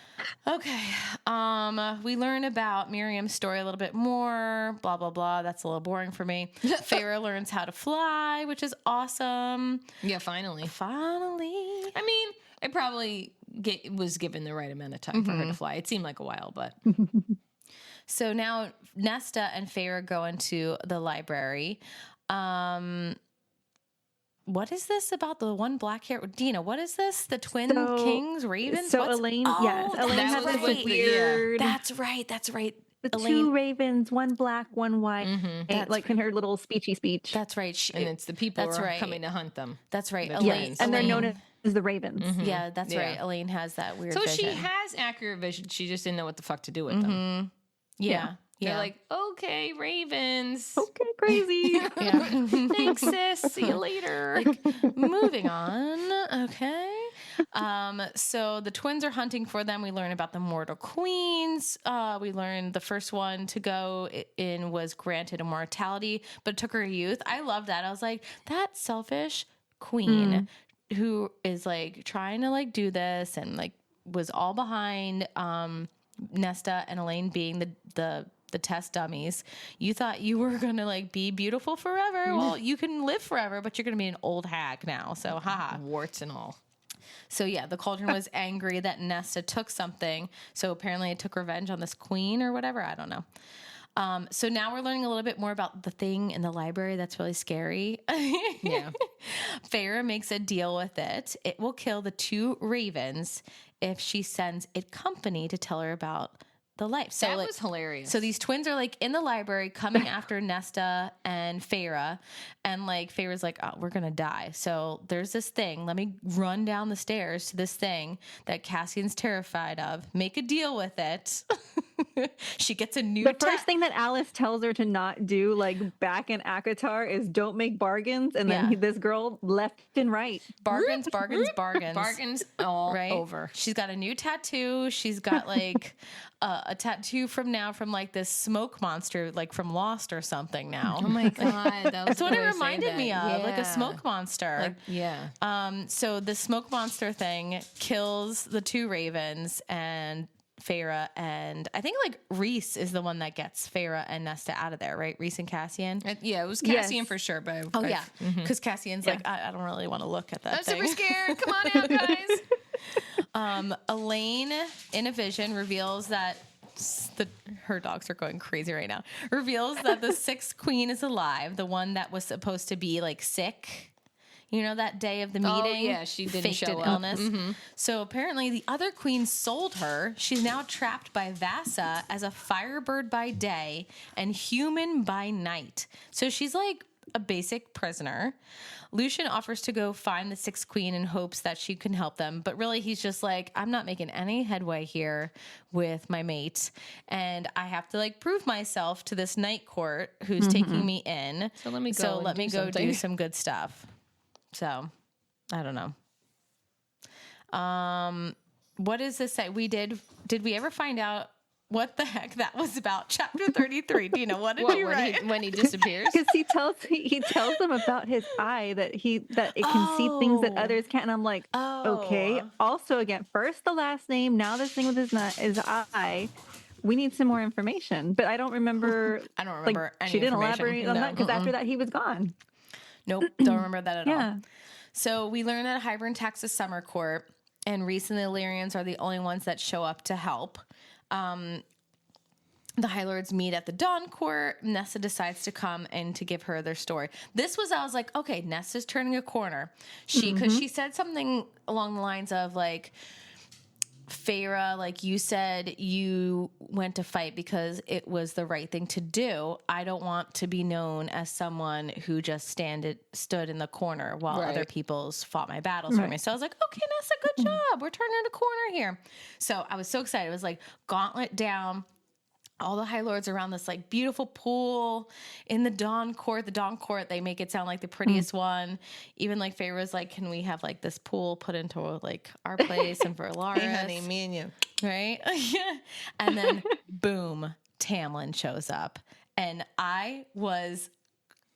Okay. We learn about Miriam's story a little bit more. Blah blah blah. That's a little boring for me. Feyre learns how to fly, which is awesome. Yeah, finally. Finally. I mean, it probably was given the right amount of time for her to fly. It seemed like a while, but So now Nesta and Feyre go into the library. What is this about the one black hair? Dina, what is this? The twin kings, ravens? So What's- Elaine, Oh, yes, Elaine that's has was this right. weird. That's right. That's right. The Elaine, 2 ravens, 1 black, 1 white, That's like in her little speechy speech. that's right. And it's the people That's who are right. coming to hunt them. That's right. The Elaine, twins. And they're known Elaine, as the ravens. yeah, that's Yeah. right. Elaine has that weird So vision. she has accurate vision. She just didn't know what the fuck to do with them. Yeah. They're Yeah. like, okay, ravens. Okay, crazy. Yeah. Thanks, sis. See you later. Moving on. Okay. So the twins are hunting for them. We learn about the mortal queens. We learned the first one to go in was granted immortality, but it took her youth. I love that. I was like, that selfish queen who is like trying to like do this and like was all behind Nesta and Elaine being the test dummies. You thought you were gonna like be beautiful forever. Well, you can live forever, but you're gonna be an old hag now. So haha. Warts and all. So yeah, the cauldron was angry that Nesta took something. So apparently it took revenge on this queen or whatever. I don't know. So now we're learning a little bit more about the thing in the library that's really scary. Yeah. Feyre makes a deal with it. It will kill the 2 ravens if she sends it company to tell her about the life. So That like, was hilarious. so these twins are like in the library coming after Nesta and Feyre, and like Feyre's like, oh, we're gonna die. So there's this thing. Let me run down the stairs to this thing that Cassian's terrified of. Make a deal with it. She gets a new. The first thing that Alice tells her to not do, like back in Akatar, is don't make bargains. And then Yeah. this girl left and right. bargains. Bargains all Right? over. She's got a new tattoo. She's got like a tattoo from like this smoke monster, like from Lost or something now. Oh my God. That's what it reminded me of, like a smoke monster. Like, yeah. So the smoke monster thing kills the 2 ravens and Feyre, and I think like Rhys is the one that gets Feyre and Nesta out of there, right? Rhys and Cassian. Yeah, it was Cassian Yes. for sure. But Oh yeah, because Cassian's like, I don't really want to look at that I'm thing. super scared. Come on out, guys. Elaine, in a vision, reveals that her dogs are going crazy right now. Reveals that the 6th queen is alive, the one that was supposed to be like sick. You know, that day of the meeting? Oh, yeah, she didn't faked show an up. illness. So apparently the other queen sold her. She's now trapped by Vassa as a firebird by day and human by night. So she's like a basic prisoner. Lucian offers to go find the 6th queen in hopes that she can help them. But really, he's just like, I'm not making any headway here with my mate. And I have to like prove myself to this night court who's taking me in. So let me go So and let do me go something. do some good stuff. So I don't know. What does this say? Did we ever find out what the heck that was about? Chapter 33. Dina, what did you write? When he disappears? Because he tells them about his eye that it can see things that others can't. And I'm like, okay. Also, again, first the last name, now this thing with his eye. We need some more information, but I don't remember. I don't remember Like, any she didn't information. elaborate on that because after that he was gone. Nope, don't remember that at all. Yeah. So we learn that Hybern attacks the summer court, and Rhys and the Illyrians are the only ones that show up to help. The High Lords meet at the Dawn Court. Nesta decides to come and to give her their story. I was like, okay, Nesta's turning a corner. Because she said something along the lines of like, Feyre, like you said, you went to fight because it was the right thing to do. I don't want to be known as someone who just stood in the corner while Right. other people's fought my battles for me. So I was like, okay, Nesta, good job. We're turning a corner here. So I was so excited. It was like gauntlet down. All the High Lords around this like beautiful pool in the Dawn Court. The Dawn Court, they make it sound like the prettiest one. Even like Feyre was like, can we have like this pool put into like our place and for Laris? Hey, honey, me and you. Right? Yeah. And then boom, Tamlin shows up. And I was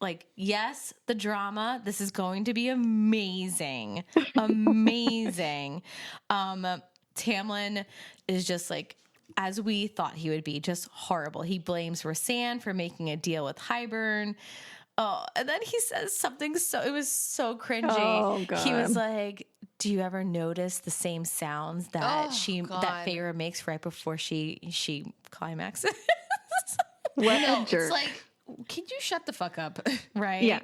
like, yes, the drama. This is going to be amazing. Amazing. Tamlin is just like, as we thought he would be, just horrible. He blames Rhysand for making a deal with Hybern. Oh, and then he says something it was so cringy. Oh, God. He was like, do you ever notice the same sounds that that Feyre makes right before she climaxes? What a It's jerk. like, can you shut the fuck up? right? Yeah.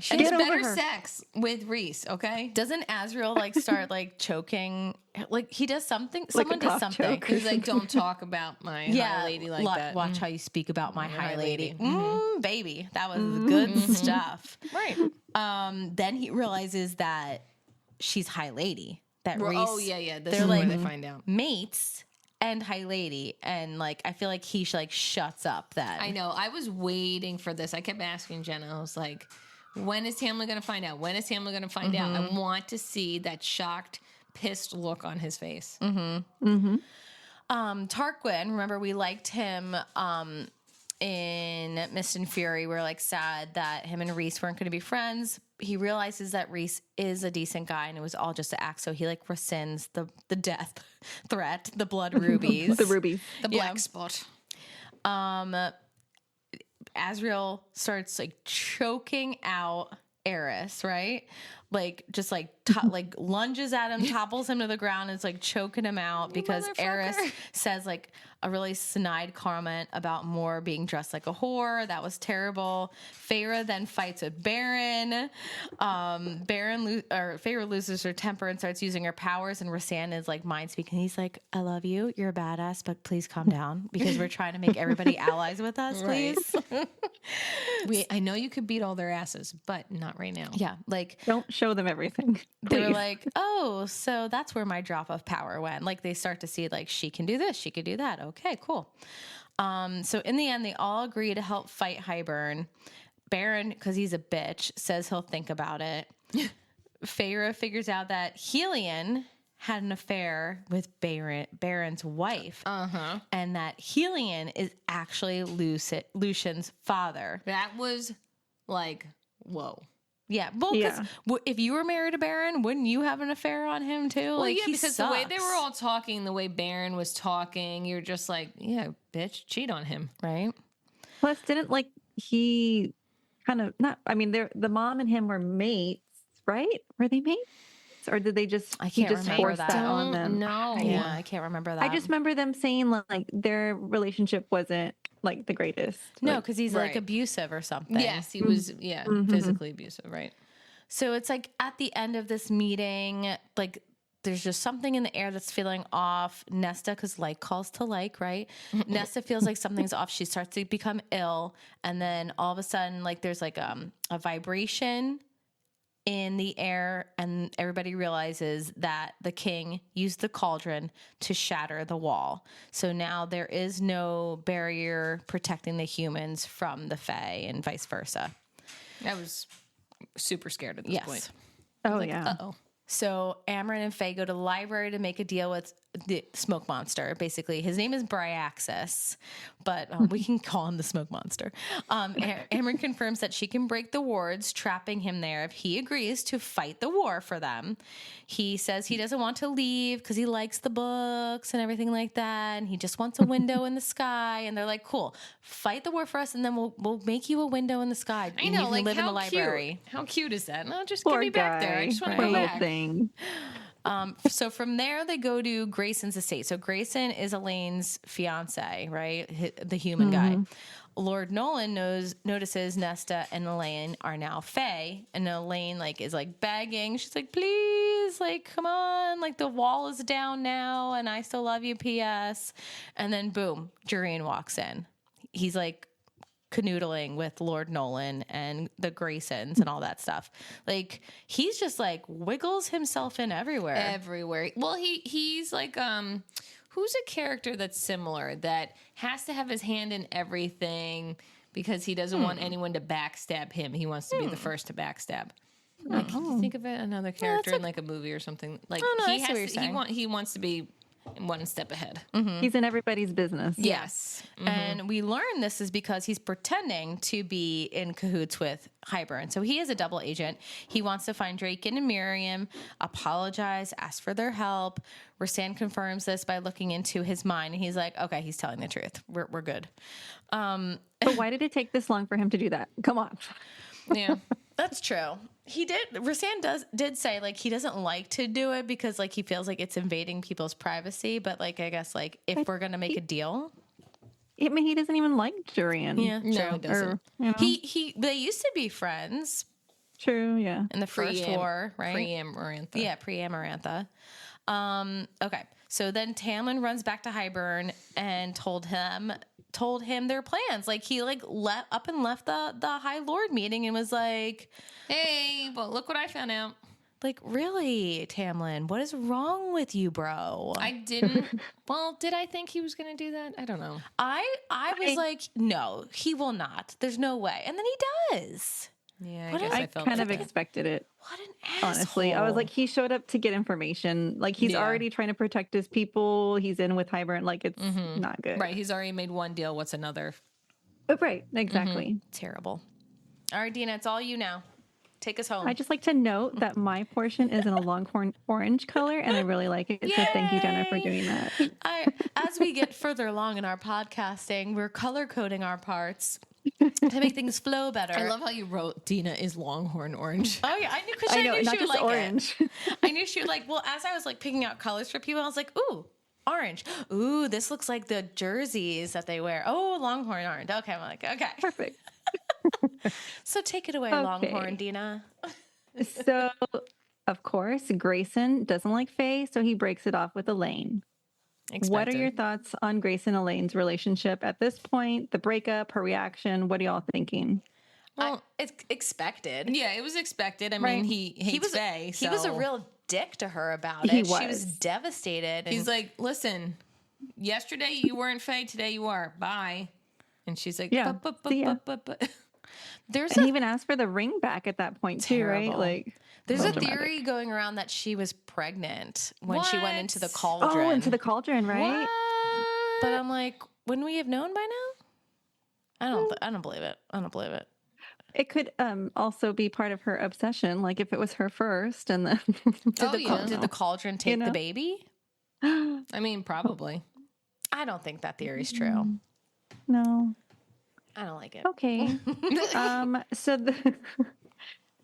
She has Get over better her. sex with Reese, okay? Doesn't Azriel like start like choking? Like he does something. Like a Someone does cough something. choke. He's like, don't talk about my high lady like that. Watch how you speak about my high high lady. lady. Baby, that was good stuff. Right. Then he realizes that she's high lady. That Well, Reese. oh, yeah. This they're is like where they find out. mates and high lady, and like I feel like he like shuts up. Then I know. I was waiting for this. I kept asking Jenna. I was like, when is Tamlin going to find out? When is Tamlin going to find out? I want to see that shocked, pissed look on his face. Tarquin, remember we liked him in Mist and Fury. We were like sad that him and Reese weren't going to be friends. He realizes that Reese is a decent guy and it was all just an act. So he like rescinds the death threat, the blood rubies. The rubies. The black spot. Azriel starts like choking out Eris, right? Like just like like lunges at him, topples him to the ground, and it's like choking him out because Eris says like a really snide comment about Moore being dressed like a whore. That was terrible. Feyre then fights with Baron. Feyre loses her temper and starts using her powers, and Rhysand is like mind speaking. He's like, "I love you. You're a badass, but please calm down because we're trying to make everybody allies with us, please." I know you could beat all their asses, but not right now. Yeah, like Don't show them everything. they were Please. like, "Oh, so that's where my drop of power went." Like they start to see like she can do this, she could do that. Okay, cool. So in the end, they all agree to help fight Hybern. Baron, because he's a bitch, says he'll think about it. Feyre figures out that Helion had an affair with Baron's wife, and that Helion is actually Lucian's father. That was like, whoa. Yeah, well, because if you were married to Baron, wouldn't you have an affair on him too? Well, like, yeah, he because sucks. the way they were all talking, the way Baron was talking, you're just like, yeah, bitch, cheat on him. right? Plus, didn't like he kind of not? I mean, the mom and him were mates, right? Were they mates, or did they just? I he can't just remember forced that. on them. No. Yeah, I can't remember that. I just remember them saying like their relationship wasn't like the greatest. no, Like, because he's like Right. abusive or something. Yes, he was, physically abusive, right? So it's like at the end of this meeting, like there's just something in the air that's feeling off. Nesta, because like calls to like, right? Nesta feels like something's off. She starts to become ill. And then all of a sudden, like there's like a vibration in the air, and everybody realizes that the king used the cauldron to shatter the wall. So now there is no barrier protecting the humans from the Fae and vice versa. I was super scared at this point. oh yeah. Uh-oh. So Amryn and Faye go to the library to make a deal with the smoke monster. Basically, his name is Bryaxis, but we can call him the smoke monster. Amryn confirms that she can break the wards, trapping him there if he agrees to fight the war for them. He says he doesn't want to leave because he likes the books and everything like that, and he just wants a window in the sky. And they're like, "Cool, fight the war for us, and then we'll make you a window in the sky. I and know, you can like live in the how library." cute. How cute is that? No, just Poor give me back there. I guy. just want to Poor go little back. thing. So from there, they go to Grayson's estate. So Grayson is Elaine's fiance, right? The human guy. Lord Nolan notices Nesta and Elaine are now Fae, and Elaine is begging. She's like, "Please, come on, the wall is down now, and I still love you, P.S." And then boom, Jurian walks in. He's canoodling with Lord Nolan and the Graysons and all that stuff. He's just wiggles himself in everywhere. Everywhere. Well, he's who's a character that's similar that has to have his hand in everything because he doesn't want anyone to backstab him. He wants to be the first to backstab. Can you think of another character in a movie or something? I see what you're saying. He wants to be one step ahead. He's in everybody's business. Yes. And we learn this is because he's pretending to be in cahoots with Hybern. So he is a double agent. He wants to find Draken and Miriam, apologize, ask for their help. Rhysand confirms this by looking into his mind. And he's like, okay, he's telling the truth. We're good. But why did it take this long for him to do that? Come on. Yeah. That's true. He did. Rhysand did say he doesn't like to do it because he feels it's invading people's privacy. But I guess if we're gonna make a deal, I mean, he doesn't even like Durian. Yeah, No, true. he doesn't. Or, you know, They used to be friends true, yeah. in the first war, right? Pre-Amarantha. Yeah, pre-Amarantha. Okay, so then Tamlin runs back to Hybern and told him their plans. Like he left the High Lord meeting and was like, Hey, but look what I found out. like, really, Tamlin, what is wrong with you, bro? I didn't. Well, did I think he was going to do that? I don't know. I was like, no, he will not. There's no way. And then he does. Yeah, I What guess a- I I felt kind like of that. expected it. What an asshole. Honestly, I was like, he showed up to get information. Like, he's Yeah. already trying to protect his people. He's in with Hybern. Like, it's not good. Right, he's already made one deal. What's another? Right, exactly. Terrible. All right, Dina, it's all you now. Take us home. I just like to note that my portion is in a longhorn orange color, and I really like it. So thank you, Jenna, for doing that. As we get further along in our podcasting, we're color coding our parts to make things flow better. I love how you wrote Dina is Longhorn Orange. Oh yeah, I knew because I I know, knew not she would just like orange. it. I knew she would like. Well, as I was like picking out colors for people, I was like, ooh, orange. Ooh, this looks like the jerseys that they wear. Oh, Longhorn orange. Okay, I'm like, okay. Perfect. So take it away, Okay. Longhorn Dina. So, of course, Grayson doesn't like Faye, so he breaks it off with Elaine. What are your thoughts on Grace and Elaine's relationship at this point? The breakup, her reaction. What are y'all thinking? Well, It's expected. yeah, it was expected. I Right. mean, he hates He was Faye. he was a so real dick to her about it. He She was was. devastated. He's And like, listen, yesterday you weren't Faye, today you are. Bye. And she's like, Yeah, see ya. there's And a he even asked for the ring back at that point too, right? Terrible. Like, There's so a dramatic. theory going around that she was pregnant when she went into the What? cauldron. Oh, into the cauldron, right? What? But I'm like, wouldn't we have known by now? I don't believe it. I don't believe it. It could also be part of her obsession, like if it was her first, and then Did the cauldron take the know? baby? I mean, probably. I don't think that theory's true. No. I don't like it. Okay.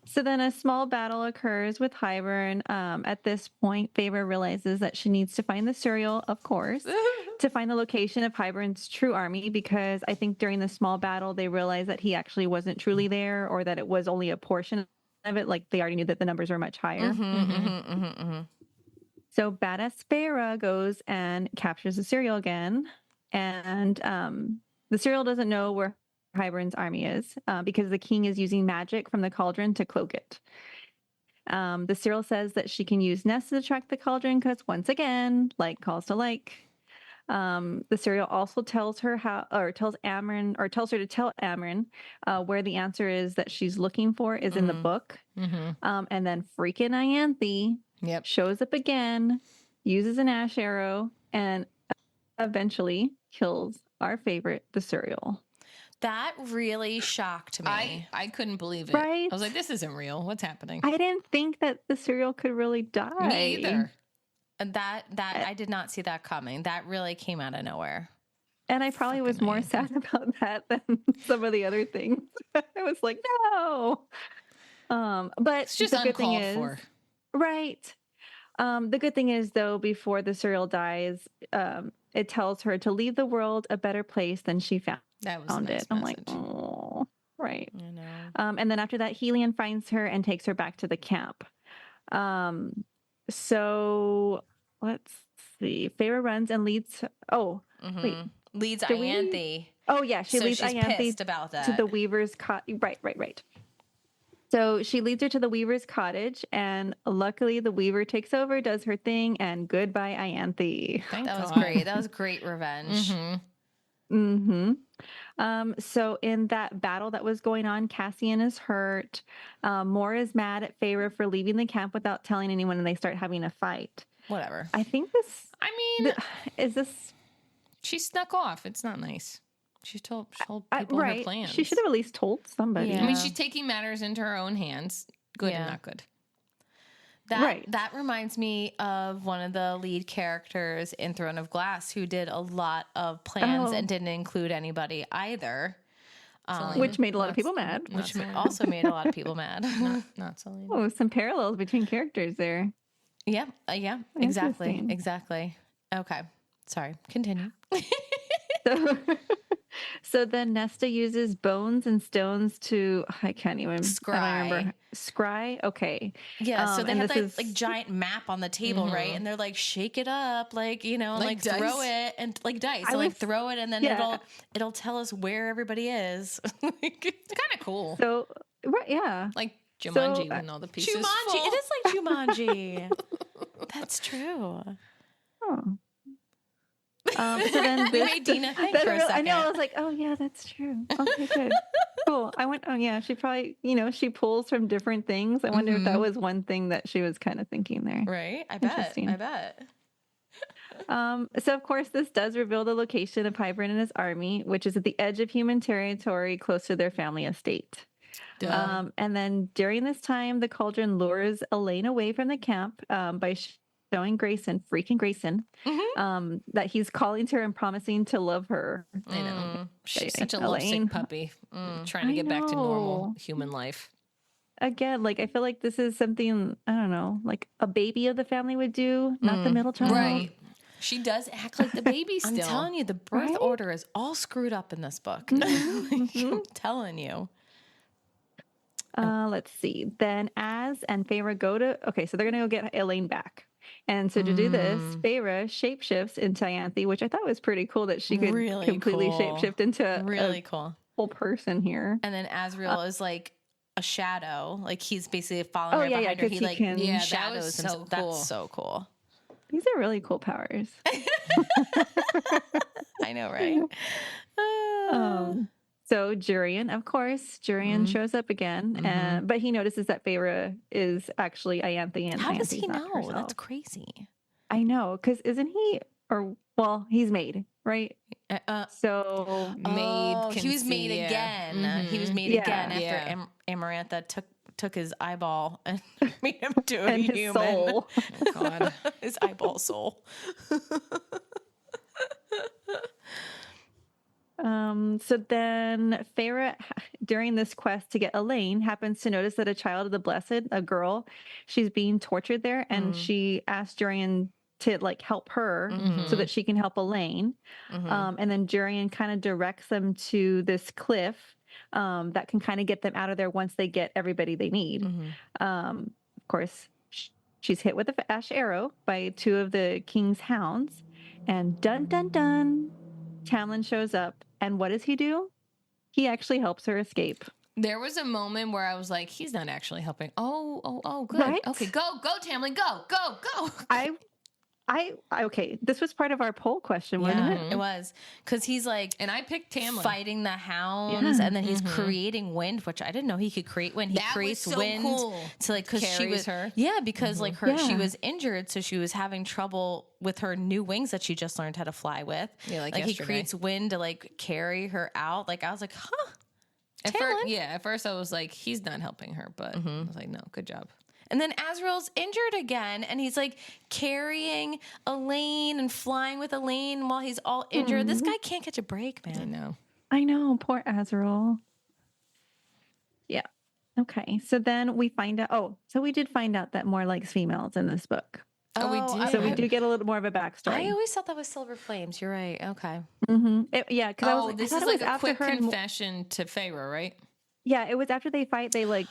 So then a small battle occurs with Hybern. At this point, Favor realizes that she needs to find the cereal, of course, to find the location of Hybern's true army, because I think during the small battle, they realized that he actually wasn't truly there, or that it was only a portion of it. Like they already knew that the numbers were much higher. So badass Farah goes and captures the cereal again. And the cereal doesn't know where Hybern's army is because the king is using magic from the cauldron to cloak it. The cereal says that she can use Nest to track the cauldron because, once again, like calls to like. The cereal also tells her tells her to tell Amryn where the answer is that she's looking for is in the book. And then freaking Ianthe shows up again, uses an ash arrow, and eventually kills our favorite, the cereal. That really shocked me. I couldn't believe it. Right? I was like, this isn't real. What's happening? I didn't think that the cereal could really die. Me either. And that I did not see that coming. That really came out of nowhere. And I probably was more sad about that than some of the other things. I was like, no. But It's just the good thing uncalled is, for. right. The good thing is, though, before the cereal dies, it tells her to leave the world a better place than she found That was a nice it. I'm like, message. oh, right. I know. And then after that, Helion finds her and takes her back to the camp. So let's see. Feyre runs and leads. Oh, wait. Leads Do we- Ianthe. Oh, yeah. She So leads she's Ianthe pissed about that. to the Weaver's cottage. Right. So she leads her to the Weaver's cottage, and luckily the Weaver takes over, does her thing, and goodbye, Ianthe. Thank That was God. great. That was great revenge. So in that battle that was going on, Cassian is hurt. Moore is mad at Feyre for leaving the camp without telling anyone, and they start having a fight. Whatever. I think this I mean, is this she snuck off. It's not nice. She told people her right. plans. She should have at least told somebody. Yeah. I mean, she's taking matters into her own hands. Good Yeah. and not good. That reminds me of one of the lead characters in Throne of Glass who did a lot of plans and didn't include anybody either. Which made a lot of people mad. Which also made a lot of people mad. Not Celine. Oh, some parallels between characters there. Yeah, exactly, Interesting. exactly. Okay, sorry. Continue. So, so then Nesta uses bones and stones to, I can't even, I don't remember. Scry? Okay. Yeah, so they and have this that is, like giant map on the table, right? And they're like, shake it up, like, you know, and like Like throw dice? it and like dice. I So like was- throw it and then yeah. it'll tell us where everybody is. It's kind of cool. So, right, yeah. Like So, Jumanji when all the pieces Jumanji. fall. It is like Jumanji. That's true. Oh. So then We this, made Dina think that for a really- I second. know. I was like, oh yeah, that's true. Okay, good, cool. I went, oh yeah, she probably, she pulls from different things. I wonder if that was one thing that she was kind of thinking there. Right? I bet. Interesting. I bet. So of course, this does reveal the location of Hybrid and his army, which is at the edge of human territory, close to their family estate. And then during this time, the cauldron lures Elaine away from the camp by showing freaking Grayson, that he's calling to her and promising to love her. I know. She's Okay, such a Elaine. lovesick puppy, trying to I get back to normal know. human life. Again, like I feel like this is something, I don't know, like a baby of the family would do, not the middle child. Right. She does act like the baby still. I'm telling you, the birth Right? order is all screwed up in this book. I'm telling you. Let's see. Then Az and Feyre go to, okay, so they're going to go get Elaine back. And so to do this, Feyre shapeshifts into Ianthe, which I thought was pretty cool that she could Really completely cool. shapeshift into Really a cool. whole person here. And then Azriel is like a shadow. Like he's basically following her yeah, behind her. 'cause He he like can- Yeah, that shadows was and so that's cool. so cool. These are really cool powers. I know, right? So Jurian, of course, shows up again, but he notices that Feyre is actually Ianthe and How does Ianthe's he not know? herself. That's crazy. I know, because isn't he, he's made, right? So Maid can he was see, made yeah. again. He was made Yeah. again after Yeah. Amarantha took his eyeball and made him to a and his human. soul. Oh, God. His eyeball soul. So then Feyre, during this quest to get Elaine, happens to notice that a child of the Blessed, a girl, she's being tortured there, and she asks Jurian to like help her so that she can help Elaine. And then Jurian kind of directs them to this cliff that can kind of get them out of there once they get everybody they need. Of course, she's hit with a ash arrow by two of the king's hounds, and dun dun dun, Tamlin shows up, and what does he do? He actually helps her escape. There was a moment where I was like, he's not actually helping. Oh, good. Right? Okay, go, Tamlin, go. Okay, this was part of our poll question, wasn't it? It was because he's like And I picked Tamlin. fighting the hounds, Yeah. and then he's creating wind, which I didn't know he could create wind. He That was creates so wind cool. to like because she Carries was her. because like her she Yeah. was injured, so she was having trouble with her new wings that she just learned how to fly with. Yeah, like he yesterday. creates wind to like carry her out. Like I was like, huh. At first I was like, he's not helping her, but I was like, no, good job. And then Azrael's injured again, and he's like carrying Elaine and flying with Elaine while he's all injured. This guy can't catch a break, I man. know. I know, poor Azrael. Yeah. Okay, so then we find out. Oh, so we did find out that Moore likes females in this book. Oh, we did. So we do get a little more of a backstory. I always thought that was Silver Flames. You're right. Okay. Yeah, because This I is thought it like was a after quick her. confession to Feyre, right? Yeah, it was after they fight. They like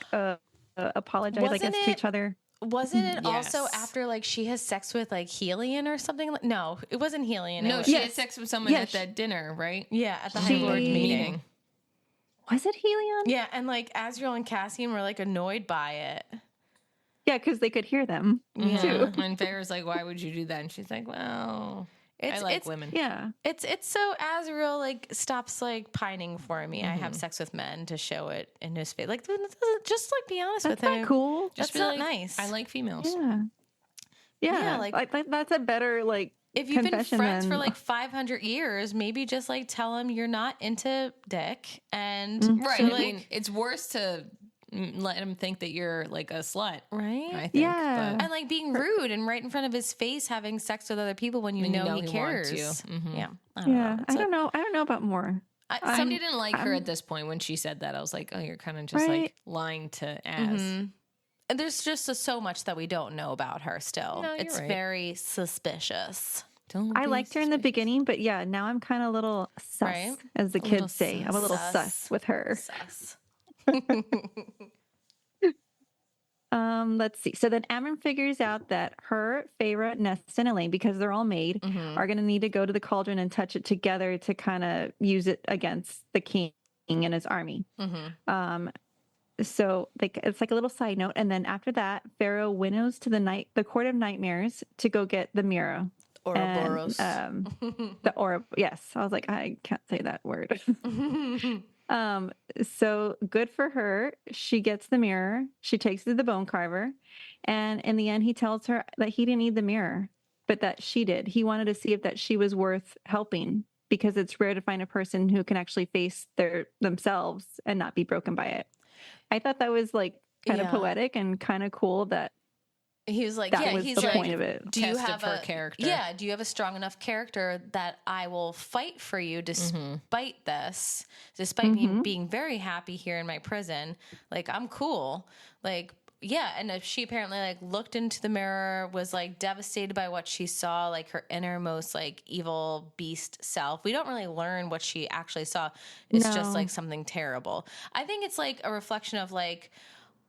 apologize, I Wasn't guess, to it- each other. Wasn't it also Yes. after like she has sex with like Helion or something? No, it wasn't Helion. No, it was, she Yes. had sex with someone Yeah, at that dinner, right? yeah, at the High She- Lord meeting. Meeting. Was it Helion? Yeah, and like Azrael and Cassian were like annoyed by it. Yeah, because they could hear them too. And Feyre's like, why would you do that? And she's like, well, I It's like it's women. Yeah. it's so Azrael like stops like pining for me. I have sex with men to show it in his face. Like just like be honest That's with not him. cool. That's Just be not like, nice. I like females. Yeah. Yeah, like- that's a better like. If you've been confession friends than- for like 500 years, maybe just like tell him you're not into dick and Right. so, I like, mean, it's worse to let him think that you're like a slut. right? I think. Yeah. But And like being rude and right in front of his face having sex with other people when you When you know, know he he cares. wants you. Mhm. Yeah. I don't Yeah, know. I don't know. I don't know about more. somebody didn't like her at this point when she said that. I was like, oh, you're kind of just Right. like lying to Az. And there's just so much that we don't know about her still. No, you're it's right. very suspicious. Don't I be liked her in the suspicious. beginning, but yeah, now I'm kind of a little sus, Right? as the A little kids say. I'm a little sus with her. Sus. Let's see. So then Amryn figures out that her, Feyre, Nesta, and Elaine, because they're all made, are going to need to go to the cauldron and touch it together to kind of use it against the king and his army. So it's like a little side note. And then after that, Pharaoh winnows to the court of nightmares to go get the mirror. Ouroboros. And, the Ouroboros. Yes, I was like, I can't say that word. So good for her. She gets the mirror. She takes it to the bone carver. And in the end, he tells her that he didn't need the mirror, but that she did. He wanted to see if that she was worth helping, because it's rare to find a person who can actually face themselves and not be broken by it. I thought that was like kind of poetic and kind of cool that he was like, that was he's the like, point of it. do you Test have of her a character. Yeah, do you have a strong enough character that I will fight for you despite this, despite me being very happy here in my prison? Like, I'm cool. Like, yeah, and if she apparently like looked into the mirror, was like devastated by what she saw, like her innermost like evil beast self. We don't really learn what she actually saw. It's just like something terrible. I think it's like a reflection of like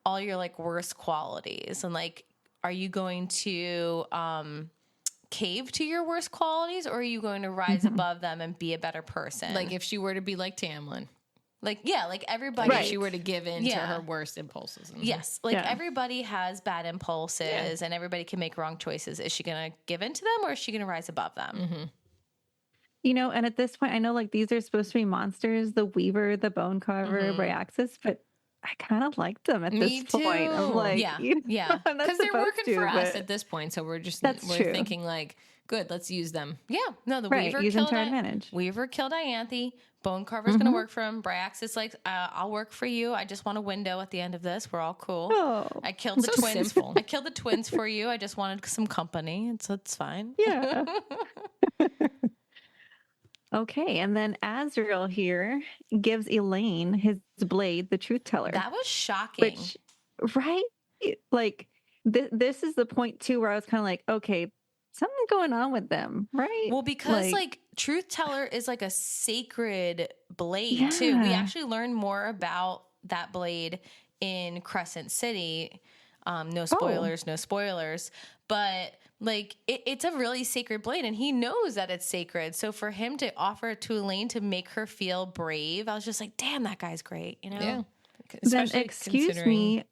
all your like worst qualities, and like, are you going to cave to your worst qualities, or are you going to rise above them and be a better person? Like if she were to be like Tamlin. Like, yeah, like everybody. Like if she were to give in to her worst impulses. Yes, like everybody has bad impulses and everybody can make wrong choices. Is she going to give in to them, or is she going to rise above them? You know, and at this point, I know like these are supposed to be monsters, the Weaver, the Bone Carver, Bryaxis, but I kind of like them at this point. I'm like, Yeah, I'm not Because they're supposed working to, for us but at this point, so we're true. thinking like, good, let's use them. Yeah, no, the Right, Weaver use them killed to our advantage. Weaver killed Ianthe. Bone Carver's going to work for him. Bryaxis like, I'll work for you. I just want a window at the end of this. We're all cool. Oh, I killed the so twins. simple. I killed the twins for you. I just wanted some company, so it's fine. yeah. Okay, and then Azrael here gives Elaine his blade, the Truth Teller. That was shocking. Which, right? Like, this is the point, too, where I was kind of like, okay, something going on with them, right? Well, because like Truth Teller is like a sacred blade too. We actually learn more about that blade in Crescent City. No spoilers, no spoilers. But like it's a really sacred blade, and he knows that it's sacred. So for him to offer it to Elaine to make her feel brave, I was just like, damn, that guy's great, you know? Yeah. Then, Especially excuse me,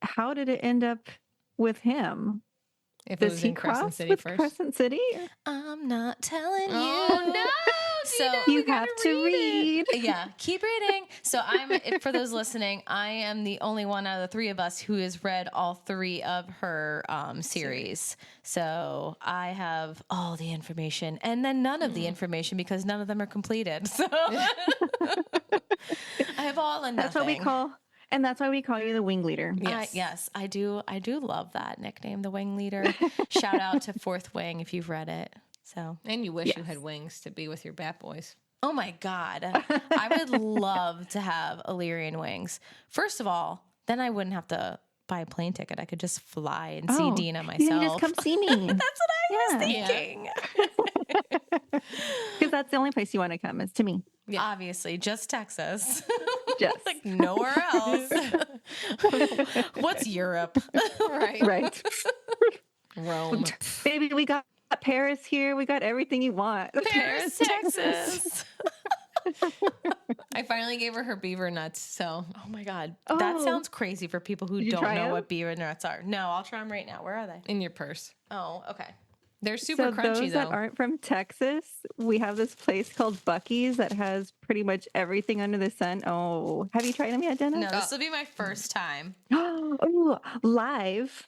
how did it end up with him? If Does it was he in Crescent cross City with first. Crescent City? I'm not telling Oh, you. no. So You have to read. Yeah, keep reading. So for those listening, I am the only one out of the three of us who has read all three of her series. So I have all the information, and then none of the information because none of them are completed. So I have all and nothing. That's what we call, and that's why we call you the wing leader. Yes, I do. I do love that nickname, the Wing Leader. Shout out to Fourth Wing if you've read it. So, And you wish you had wings to be with your Bat Boys. oh my God, I would love to have Illyrian wings. First of all, then I wouldn't have to buy a plane ticket. I could just fly and see Dina myself. You can just come see me. That's what I was thinking. Because that's the only place you want to come is to me. Yeah. Obviously, just Texas. Just. Like nowhere else. What's Europe? Right. Rome. Baby, we got Paris here. We got everything you want. Paris, Texas. I finally gave her beaver nuts, so. Oh my God. That sounds crazy for people who don't try know 'em? what beaver nuts are. No, I'll try them right now. Where are they? In your purse. Oh, okay. They're super So crunchy, those though. that aren't from Texas, we have this place called Buc-ee's that has pretty much everything under the sun. Oh, have you tried them yet, Jenna? No, this will be my first time. Oh, live.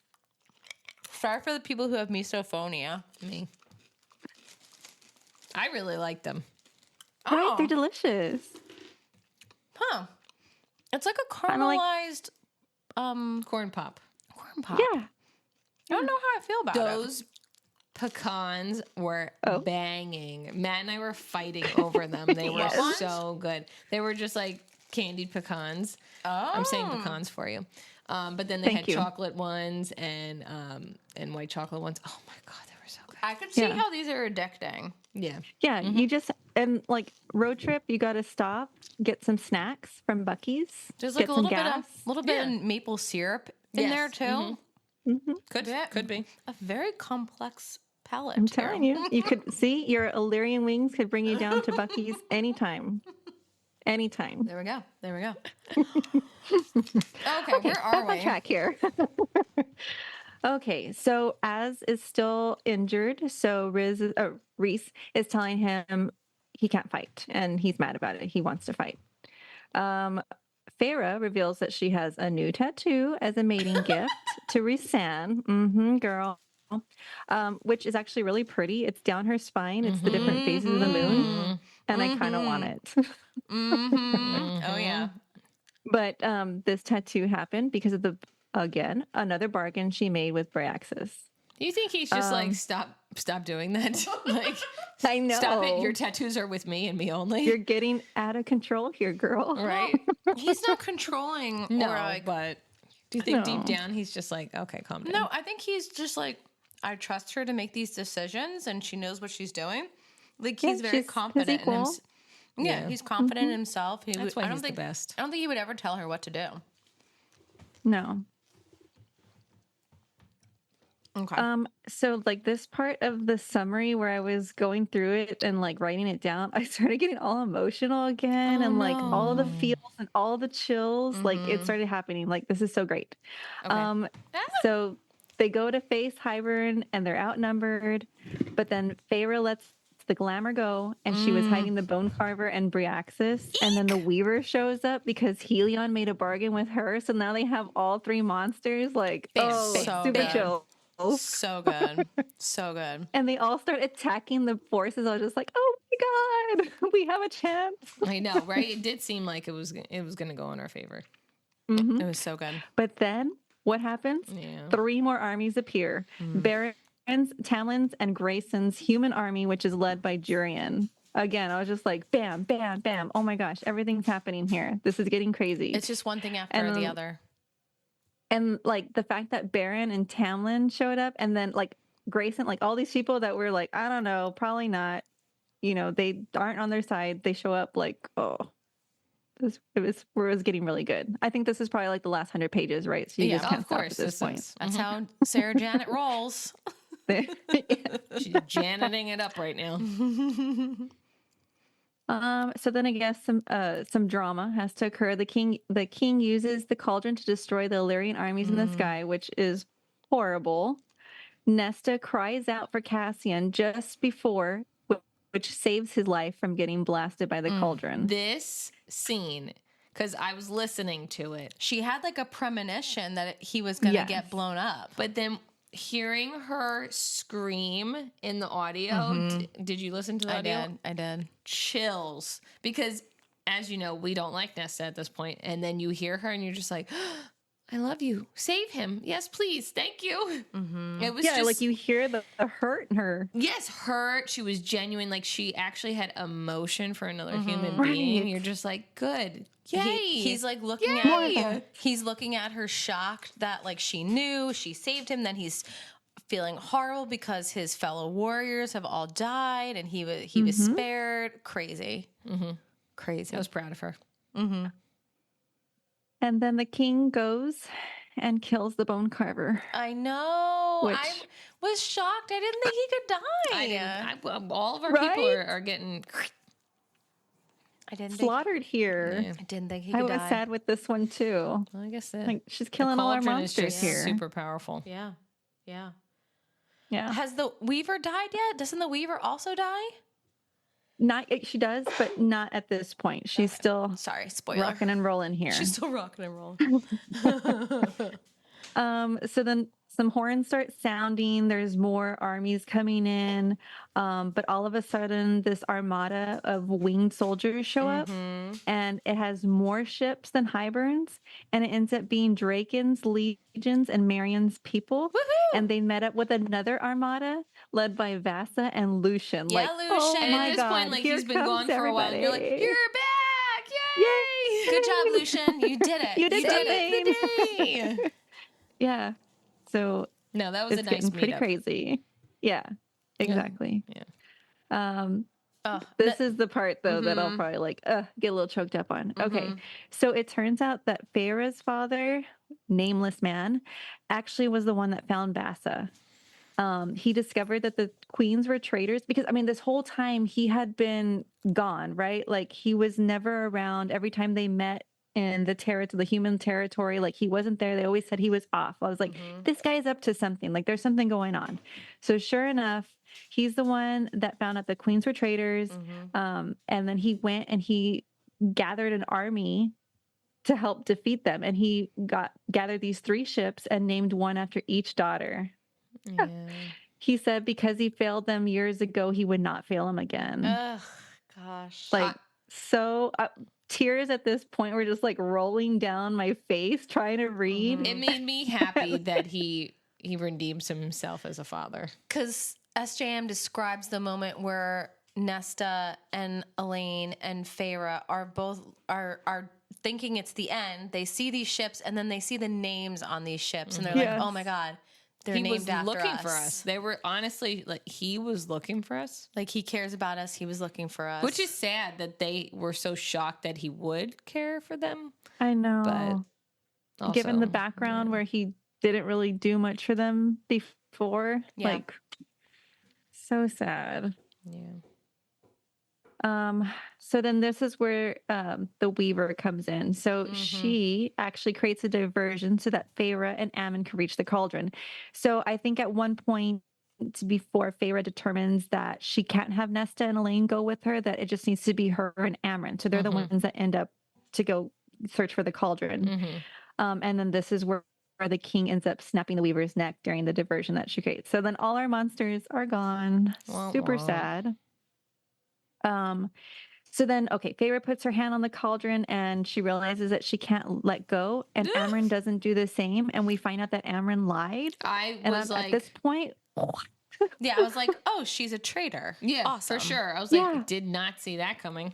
Sorry for the people who have misophonia. Me. I really like them. Right, they're delicious. Huh. It's like a Kinda like- caramelized Corn pop. corn pop. Yeah. I don't know how I feel about it. Those pecans were banging. Matt and I were fighting over them. They were so good. They were just like candied pecans. Oh. I'm saying pecans for you. But then they Thank had you. chocolate ones and white chocolate ones. Oh my God, they were so good. I could see Yeah. how these are addicting. Yeah. Yeah, you just and like road trip, you got to stop, get some snacks from Bucky's, There's like get a some little gas. bit of maple syrup in there Yes. too. Could be. A very complex palate. I'm telling you, you could see your Illyrian wings could bring you down to Bucky's anytime. Anytime. There we go. There we go. Okay, where are Back on we? track here. Okay, so Az is still injured. So Reese is telling him he can't fight and he's mad about it. He wants to fight. Farah reveals that she has a new tattoo as a mating gift to Rhysand. Girl. Which is actually really pretty. It's down her spine. It's the different phases of the moon. And I kind of want it. Oh yeah. But this tattoo happened because of another bargain she made with Bryaxis. You think he's just like, stop doing that? Like, I know. stop it. Your tattoos are with me and me only. You're getting out of control here, girl. right. He's not controlling No, or like but do you think No. deep down he's just like, okay, calm down? no, I think he's just like I trust her to make these decisions and she knows what she's doing. Like he's very she's his confident in equal. himself. Yeah, he's confident in himself. That's why I don't he's think the best. I don't think he would ever tell her what to do. No. Okay. So like this part of the summary where I was going through it and like writing it down, I started getting all emotional again and like all the feels and all the chills. Like it started happening. Like this is so great. Okay. So they go to face Hybern and they're outnumbered, but then Feyre lets the glamour go and she was hiding the bone carver and Bryaxis. And then the Weaver shows up because Helion made a bargain with her. So now they have all three monsters. Like, So super good. chill. So good. So good. And they all start attacking the forces. I was just like, oh my God, we have a chance. I know, right? It did seem like it was going to go in our favor. It was so good. But then what happens? Yeah. 3 more armies appear. Baron's, Tamlin's, and Grayson's human army, which is led by Jurian. Again, I was just like, bam, bam, bam. Oh my gosh, everything's happening here. This is getting crazy. It's just one thing after the other. And like the fact that Baron and Tamlin showed up and then like Grayson, like all these people that were like, I don't know, probably not, they aren't on their side. They show up like, oh, it was getting really good. I think this is probably like the last 100 pages, right? So you just can't stop at this point. That's how Sarah Janet rolls. She's janiting it up right now. So then I guess some drama has to occur. The king uses the cauldron to destroy the Illyrian armies in the sky, which is horrible. Nesta cries out for Cassian just before, which saves his life from getting blasted by the cauldron. This scene, because I was listening to it, She had like a premonition that he was going to Yes. get blown up. but then hearing her scream in the audio, did you listen to the audio? I did. Chills, because as you know, we don't like Nesta at this point, and then you hear her and you're just like, I love you, save him, yes please, thank you. It was just like you hear the hurt in her. yes, hurt. She was genuine, like she actually had emotion for another human being. Right. You're just like, good, yay. He's like looking Yay. he's looking at her shocked that like she knew she saved him. Then he's feeling horrible because his fellow warriors have all died and he was spared. Crazy. Crazy. I was proud of her. And then the king goes and kills the bone carver. I know. Which- I was shocked. I didn't think he could die. All of our Right? people are getting. I didn't think Slaughtered here. Yeah. I didn't think he I could was die. sad with this one too. Well, I guess that Like she's the killing all our cauldron is monsters just here. super powerful. Yeah. Yeah. Yeah. Has the Weaver died yet? Doesn't the Weaver also die? Not she does, but not at this point. She's still Sorry, spoiler. rocking and rolling here. She's still rocking and rolling. So then some horns start sounding. There's more armies coming in. But all of a sudden, this armada of winged soldiers show up, and it has more ships than Hybern's, and it ends up being Draken's legions and Marion's people. Woohoo! And they met up with another armada led by Vasa and Lucian. Yeah, like, Lucian. Oh And my at this God, point, like here he's been gone comes for a while. And you're like, everybody. you're back! Yay! Good job, Lucian. You did it. You did it. it. Yeah. So No, that was it's a nice getting pretty meetup. crazy. Yeah. exactly. Yeah. This is the part though that I'll probably like get a little choked up on. Okay. So it turns out that Farah's father, nameless man, actually was the one that found Bassa. He discovered that the queens were traitors because, I mean, this whole time he had been gone, right? Like he was never around. Every time they met in the human territory, like he wasn't there. They always said he was off. I was like, this guy's up to something. Like there's something going on. So sure enough, he's the one that found out the queens were traitors. And then he went and he gathered an army to help defeat them. And he gathered these 3 ships and named one after each daughter. Yeah. He said because he failed them years ago, he would not fail them again. Ugh, gosh. Like, tears at this point were just like rolling down my face trying to read. It made me happy that he redeems himself as a father. Because SJM describes the moment where Nesta and Elaine and Feyre are thinking it's the end. They see these ships and then they see the names on these ships and they're like, oh my God. They're He named was after looking us. for us. They were honestly like he was looking for us. Like he cares about us. He was looking for us. Which is sad that they were so shocked that he would care for them. I know. But also, given the background where he didn't really do much for them before, like so sad. Yeah. So then this is where the Weaver comes in. So she actually creates a diversion so that Feyre and Ammon can reach the cauldron. So I think at one point before Feyre determines that she can't have Nesta and Elaine go with her, that it just needs to be her and Amren. So they're the ones that end up to go search for the cauldron. And then this is where the king ends up snapping the Weaver's neck during the diversion that she creates. So then all our monsters are gone. Super sad. So then, Feyre puts her hand on the cauldron and she realizes that she can't let go. And Amren doesn't do the same. And we find out that Amren lied. At this point, yeah, I was like, oh, she's a traitor. Yeah, awesome. for sure. I was like, did not see that coming.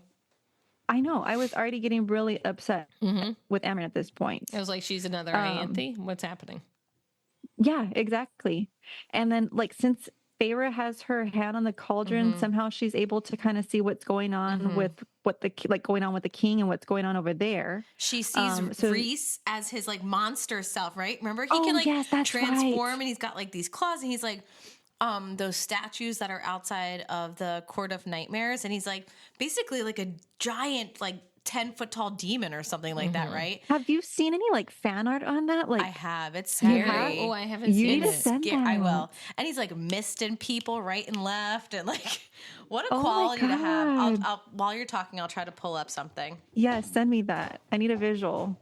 I know. I was already getting really upset with Amren at this point. I was like, she's another Ianthe. What's happening? Yeah, exactly. And then, like, since Feyre has her hand on the cauldron, somehow she's able to kind of see what's going on with going on with the king and what's going on over there. She sees Rhys as his like monster self, right? Remember, he can like transform and he's got like these claws and he's like those statues that are outside of the Court of Nightmares, and he's like basically like a giant like 10-foot tall demon or something like that, right? Have you seen any like fan art on that? Like I have. It's scary. Oh, I haven't seen it. Send that. I will. And he's like misting people right and left, and like what a quality to have. I'll while you're talking, I'll try to pull up something. Yeah, send me that. I need a visual.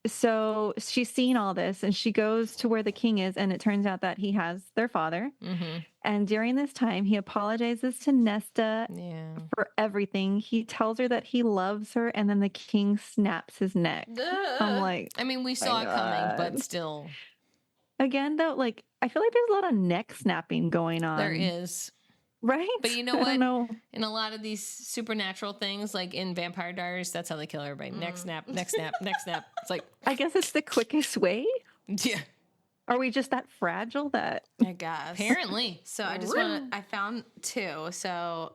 So she's seen all this and she goes to where the king is, and it turns out that he has their father. And during this time, he apologizes to Nesta for everything. He tells her that he loves her, and then the king snaps his neck. I'm like, I mean, we saw it coming, but still. Again, though, like, I feel like there's a lot of neck snapping going on. There is. Right? But you know what? In a lot of these supernatural things, like in Vampire Diaries, that's how they kill everybody. Neck snap, neck snap, neck snap. It's like, I guess it's the quickest way. yeah. Are we just that fragile that? I guess. Apparently. So I found 2. So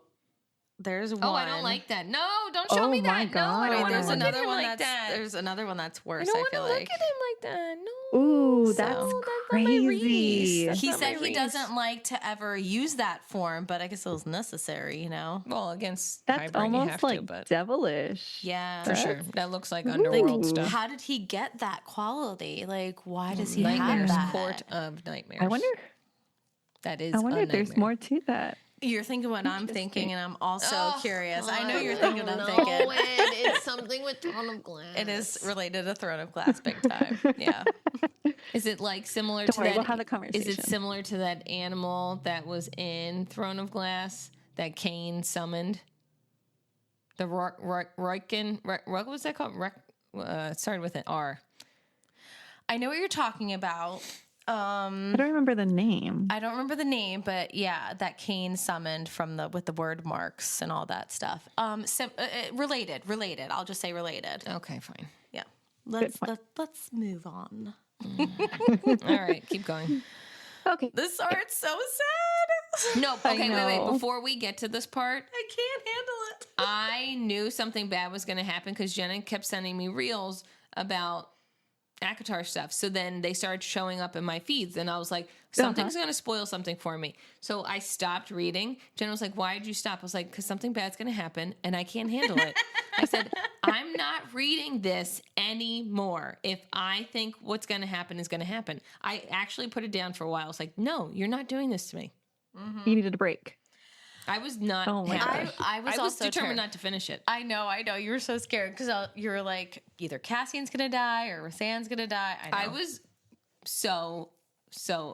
there's one. Oh, I don't like that. No, don't show me that. My God. No, I don't There's want to another look at him one like that's that. there's another one that's worse. I don't I want feel to like. look at him like that. No. Ooh, that's not my crazy. Reese. He That's said not my he Reese. doesn't like to ever use that form, but I guess it was necessary, you know? Well, against That's hybrid, you almost have like to, but devilish. Yeah. for sure. That looks like underworld Ooh. stuff. How did he get that quality? Like, why does he Nightmares, have that? Court of Nightmares. I wonder That is. if there's nightmare. more to that. You're thinking what I'm thinking, and I'm also curious. I know you're thinking thinking what I'm thinking. It's something with Throne of Glass. It is related to Throne of Glass big time. Yeah. Is it like similar Don't to worry, that? we'll have the Is conversation. it similar to that animal that was in Throne of Glass that Cain summoned? The Roiken. What was that called? It started with an R. I know what you're talking about. I don't remember the name. I don't remember the name, but yeah, that Cain summoned from with the word marks and all that stuff. Related. I'll just say related. Okay, fine. Yeah. Let's move on. All right, keep going. Okay. This art's so sad. No, I okay, wait. know. Before we get to this part, I can't handle it. I knew something bad was going to happen because Jenna kept sending me reels about ACOTAR stuff. So then they started showing up in my feeds, and I was like, something's going to spoil something for me. So I stopped reading. Jenna was like, why did you stop? I was like, because something bad's going to happen, and I can't handle it. I said, I'm not reading this anymore. If I think what's going to happen is going to happen. I actually put it down for a while. I was like, no, you're not doing this to me. You needed a break. I was not Oh my happy. gosh. I was also determined not to finish it. I know. You were so scared because you were like, either Cassian's gonna die or Rasanne's gonna die. I know. I was so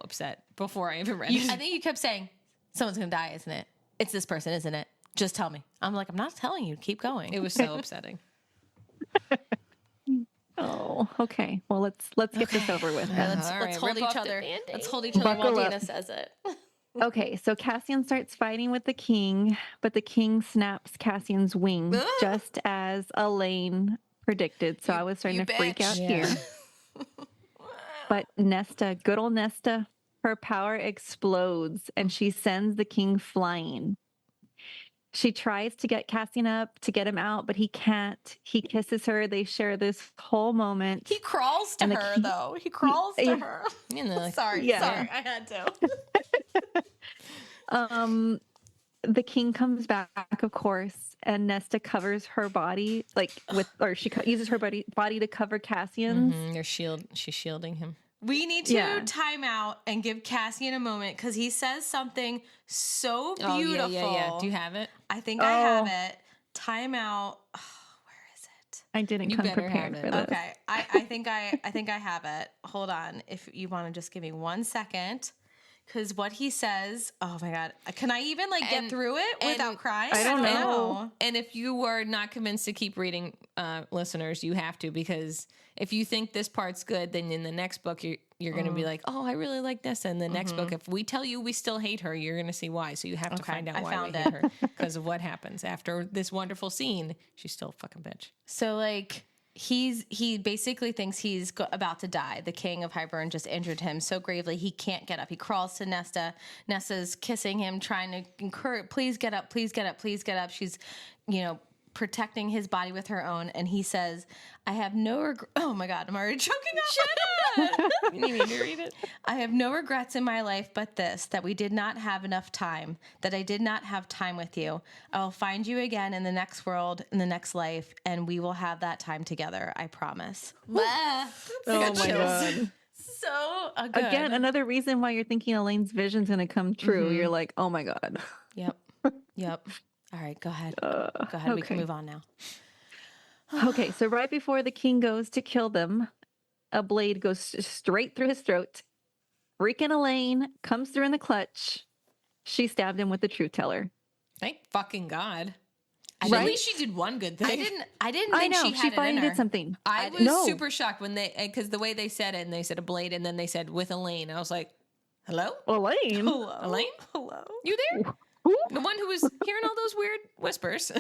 upset before I even read I it. think you kept saying, someone's gonna die, isn't it? It's this person, isn't it? Just tell me. I'm like, I'm not telling you. Keep going. It was so upsetting. Oh, okay. Well, let's get this over with then. Let's All right, hold rip each off the other. Band-Aid. Let's hold each other while Buckle up. Dana says it. Okay, so Cassian starts fighting with the king, but the king snaps Cassian's wing, Ugh. just as Elaine predicted. So I was starting you to freak bitch. out Yeah. here. But Nesta, good old Nesta, her power explodes and she sends the king flying. She tries to get Cassian up to get him out, but he can't. He kisses her. They share this whole moment. He crawls to And the her, king- though. He crawls to Yeah. her. You know, like, Sorry. Yeah. Sorry. I had to. The king comes back, of course, and Nesta covers her body, she uses her body to cover Cassian's. she's shielding him. We need to Yeah. time out and give Cassian a moment because he says something so Oh, beautiful. yeah. Do you have it? I think I have it. Time out. Oh, where is it? I didn't You come better prepared have for it. this. Okay. I think I have it. Hold on. If you want to just give me 1 second. Because what he says, oh my God. Can I even get And- through it and without crying? I don't know. And if you were not convinced to keep reading, listeners, you have to, because if you think this part's good, then in the next book you're going to be like, oh, I really like this. And the next book, if we tell you we still hate her, you're going to see why. So you have to Okay, find out I why found we hate her because of what happens after this wonderful scene. She's still a fucking bitch. So he basically thinks he's about to die. The king of Hybern just injured him so gravely he can't get up. He crawls to Nesta. Nesta's kissing him, trying to encourage, please get up, please get up, please get up. She's, protecting his body with her own. And he says, I have no regret. Oh my God, I'm already choking up. You need me to read it? I have no regrets in my life but this, that we did not have enough time, that I did not have time with you. I will find you again in the next world, in the next life, and we will have that time together. I promise. Oh my God. So good. Again, another reason why you're thinking Elaine's vision's going to come true. You're like, oh my God. Yep. All right, go ahead. Go ahead. We can okay. move on now. Okay, so right before the king goes to kill them, a blade goes straight through his throat. Freaking Elaine comes through in the clutch. She stabbed him with the truth teller. Thank fucking God. Right? At least she did one good thing. I didn't I think know, she had she it in finally her. did something. I was No. super shocked when because the way they said it, and they said a blade, and then they said with Elaine. I was like, hello? Elaine? Hello. Elaine? Hello. You there? Who? The one who was hearing all those weird whispers.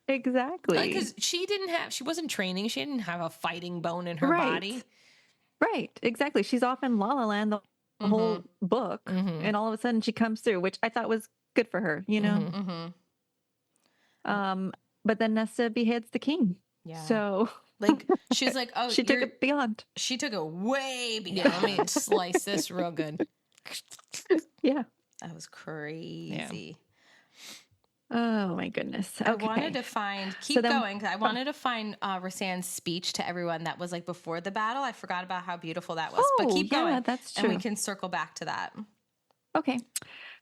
Exactly. Because she wasn't training. She didn't have a fighting bone in her Right. body. Right, exactly. She's off in La La Land the whole book, and all of a sudden she comes through, which I thought was good for her, Mm-hmm. But then Nesta beheads the king. Yeah. So She's like, oh, she took it beyond. She took it way beyond. Yeah, let me slice this real good. Yeah. That was crazy. Oh my goodness. Okay. I wanted to find, keep going, 'cause I wanted to find Rasanne's speech to everyone that was before the battle. I forgot about how beautiful that was, but keep yeah, going. that's And we true. can circle back to that. Okay.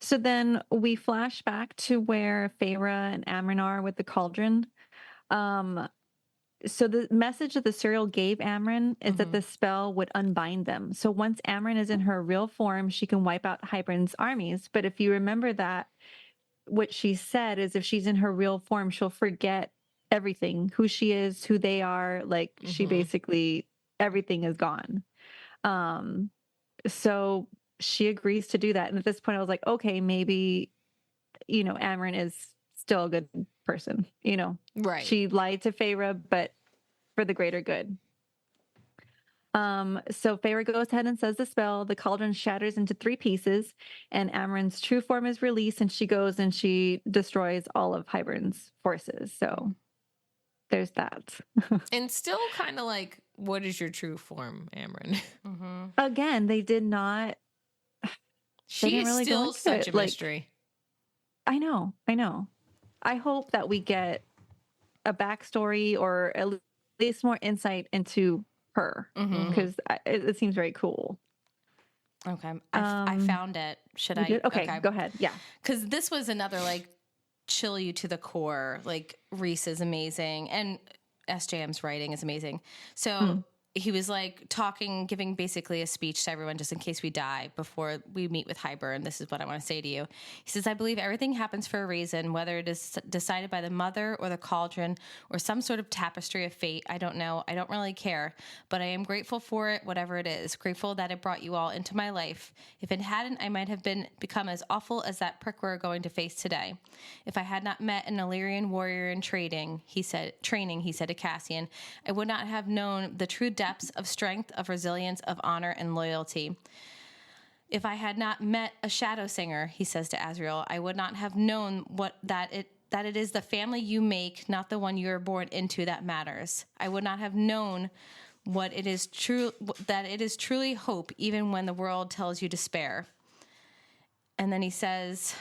So then we flash back to where Feyre and Amryn are with the cauldron. So the message that the serial gave Amryn is that the spell would unbind them. So once Amryn is in her real form, she can wipe out Hybern's armies. But if you remember that, what she said is if she's in her real form, she'll forget everything, who she is, who they are. She basically, everything is gone. So she agrees to do that. And at this point I was like, okay, maybe, Amryn is still a good person, Right. She lied to Feyre, but for the greater good. So Feyre goes ahead and says the spell. The cauldron shatters into 3 pieces, and Amren's true form is released, and she goes and she destroys all of Hybern's forces. So there's that. And still kind of like, what is your true form, Amren? Again, they did not. She didn't is really go still into such it, a like- mystery. I know. I hope that we get a backstory or at least more insight into her, because it seems very cool. Okay. I found it. Should I? Did? Okay, go ahead. Yeah. Because this was another like chill you to the core. Like Reese is amazing, and SJM's writing is amazing. So he was like talking, giving basically a speech to everyone just in case we die before we meet with Hybern. This is what I want to say to you. He says, I believe everything happens for a reason, whether it is decided by the mother or the cauldron or some sort of tapestry of fate. I don't know. I don't really care, but I am grateful for it, whatever it is. Grateful that it brought you all into my life. If it hadn't, I might have become as awful as that prick we're going to face today. If I had not met an Illyrian warrior in training, he said to Cassian, I would not have known the true depths of strength, of resilience, of honor, and loyalty. If I had not met a shadow singer, he says to Azriel, I would not have known that it is the family you make, not the one you are born into, that matters. I would not have known that it is truly hope, even when the world tells you despair. And then he says,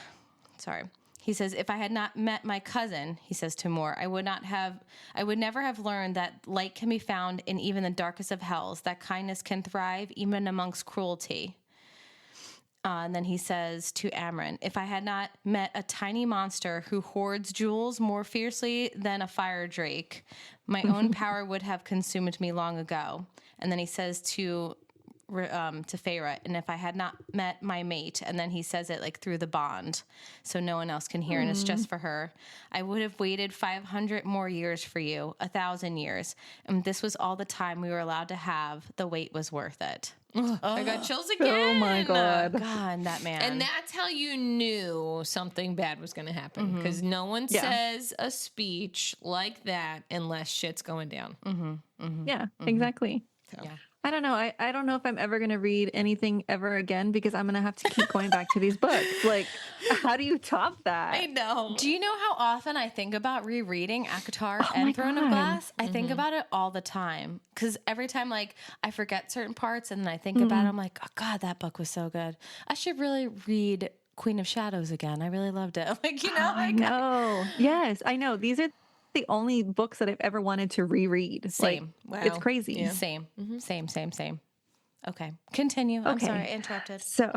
if I had not met my cousin, he says to Moore, I would never have learned that light can be found in even the darkest of hells, that kindness can thrive even amongst cruelty. And then he says to Amren, if I had not met a tiny monster who hoards jewels more fiercely than a fire drake, my own power would have consumed me long ago. And then he says to Feyre, and if I had not met my mate, and then he says it like through the bond, so no one else can hear, and it's just for her. I would have waited 500 more years for you, 1,000 years, and this was all the time we were allowed to have. The wait was worth it. I got chills again. Oh my God. God, that man. And that's how you knew something bad was going to happen, because no one says a speech like that unless shit's going down. Yeah, exactly. So. Yeah. I don't know. I don't know if I'm ever going to read anything ever again, because I'm going to have to keep going back to these books. Like, how do you top that? I know. Do you know how often I think about rereading ACOTAR and my Throne of God. Glass? I think about it all the time, because every time like I forget certain parts and then I think about it, I'm like, oh God, that book was so good. I should really read Queen of Shadows again. I really loved it. Like, you know, I know. Yes, I know. These are the only books that I've ever wanted to reread. Same. Like, it's Wow. crazy. Yeah. Same. Same. Okay. Continue. I'm Okay. sorry, I interrupted. So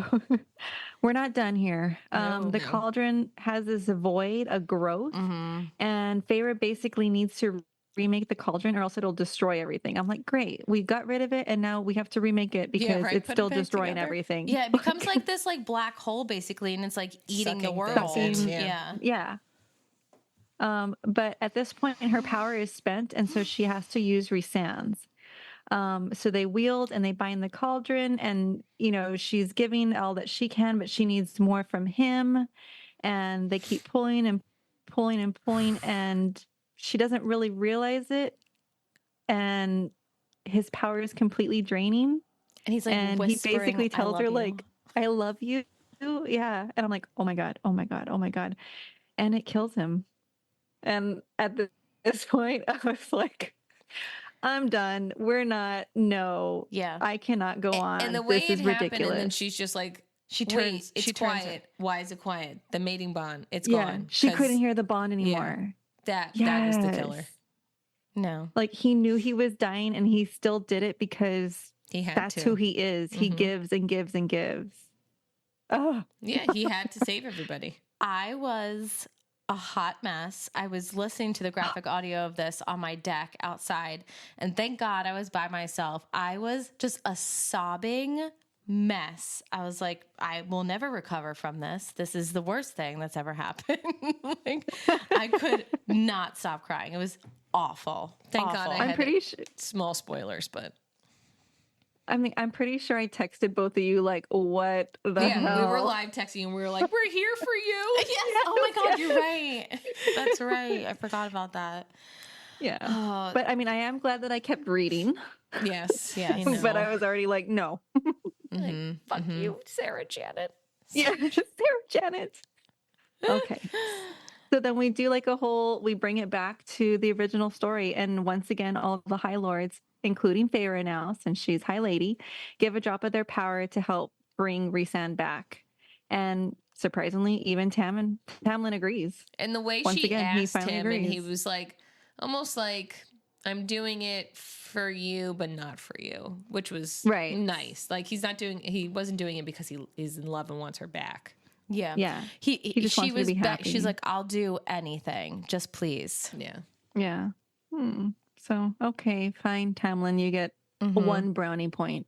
we're not done here. No. The cauldron has this void, a growth, and Feyre basically needs to remake the cauldron or else it'll destroy everything. I'm like, great, we got rid of it and now we have to remake it because right. it's Put it still back destroying together. everything. Yeah, it becomes like this like black hole basically, and it's like eating the Sucking world. things in, Yeah. Yeah. But at this point, her power is spent, and so she has to use Rhysand's. So they wield and they bind the cauldron, and she's giving all that she can, but she needs more from him. And they keep pulling and pulling and pulling, and she doesn't really realize it. And his power is completely draining. And he's like, And he whispering, basically "I tells love her, you." like, I love you. Yeah. And I'm like, oh my God, oh my God, oh my God. And it kills him. And at this point, I was like, I'm done. We're not. No. Yeah. I cannot go on. And the way this it is happened, ridiculous. and then she's just like, She "Wait, turns- it's she turns quiet. Why is it quiet? The mating bond, it's yeah. gone. She 'Cause couldn't hear the bond anymore. That is the killer. Yes. No. Like, he knew he was dying and he still did it because He had that's to. who he is. He gives and gives and gives. Oh, Yeah, he had to save everybody. I was a hot mess. I was listening to the graphic audio of this on my deck outside, and thank God I was by myself. I was just a sobbing mess. I was like, I will never recover from this. This is the worst thing that's ever happened. Like, I could not stop crying. It was awful. Thank God Awful. I I'm had pretty sure. small spoilers, but I'm pretty sure I texted both of you, like, what the yeah, hell? we were live texting and we were like, "We're here for you." Yes. Oh my God, you're right. That's right. I forgot about that. Yeah. Oh, But I mean, I am glad that I kept reading. Yes. Yeah. I know. But I was already like, no. Like, fuck you, Sarah Janet. Yeah, Sarah Janet. Okay. So then we do like we bring it back to the original story. And once again, all of the High Lords, including Feyre now, since she's High Lady, give a drop of their power to help bring Rhysand back. And surprisingly, even Tamlin agrees. And the way Once she again, he asked finally him, and he agrees. was like, almost like, I'm doing it for you, but not for you, which was Right. nice. Like he wasn't doing it because he is in love and wants her back. Yeah. Yeah. He just she wants her to was be she's happy. like, I'll do anything. Just please. Yeah. Yeah. So, okay, fine, Tamlin, you get 1 brownie point.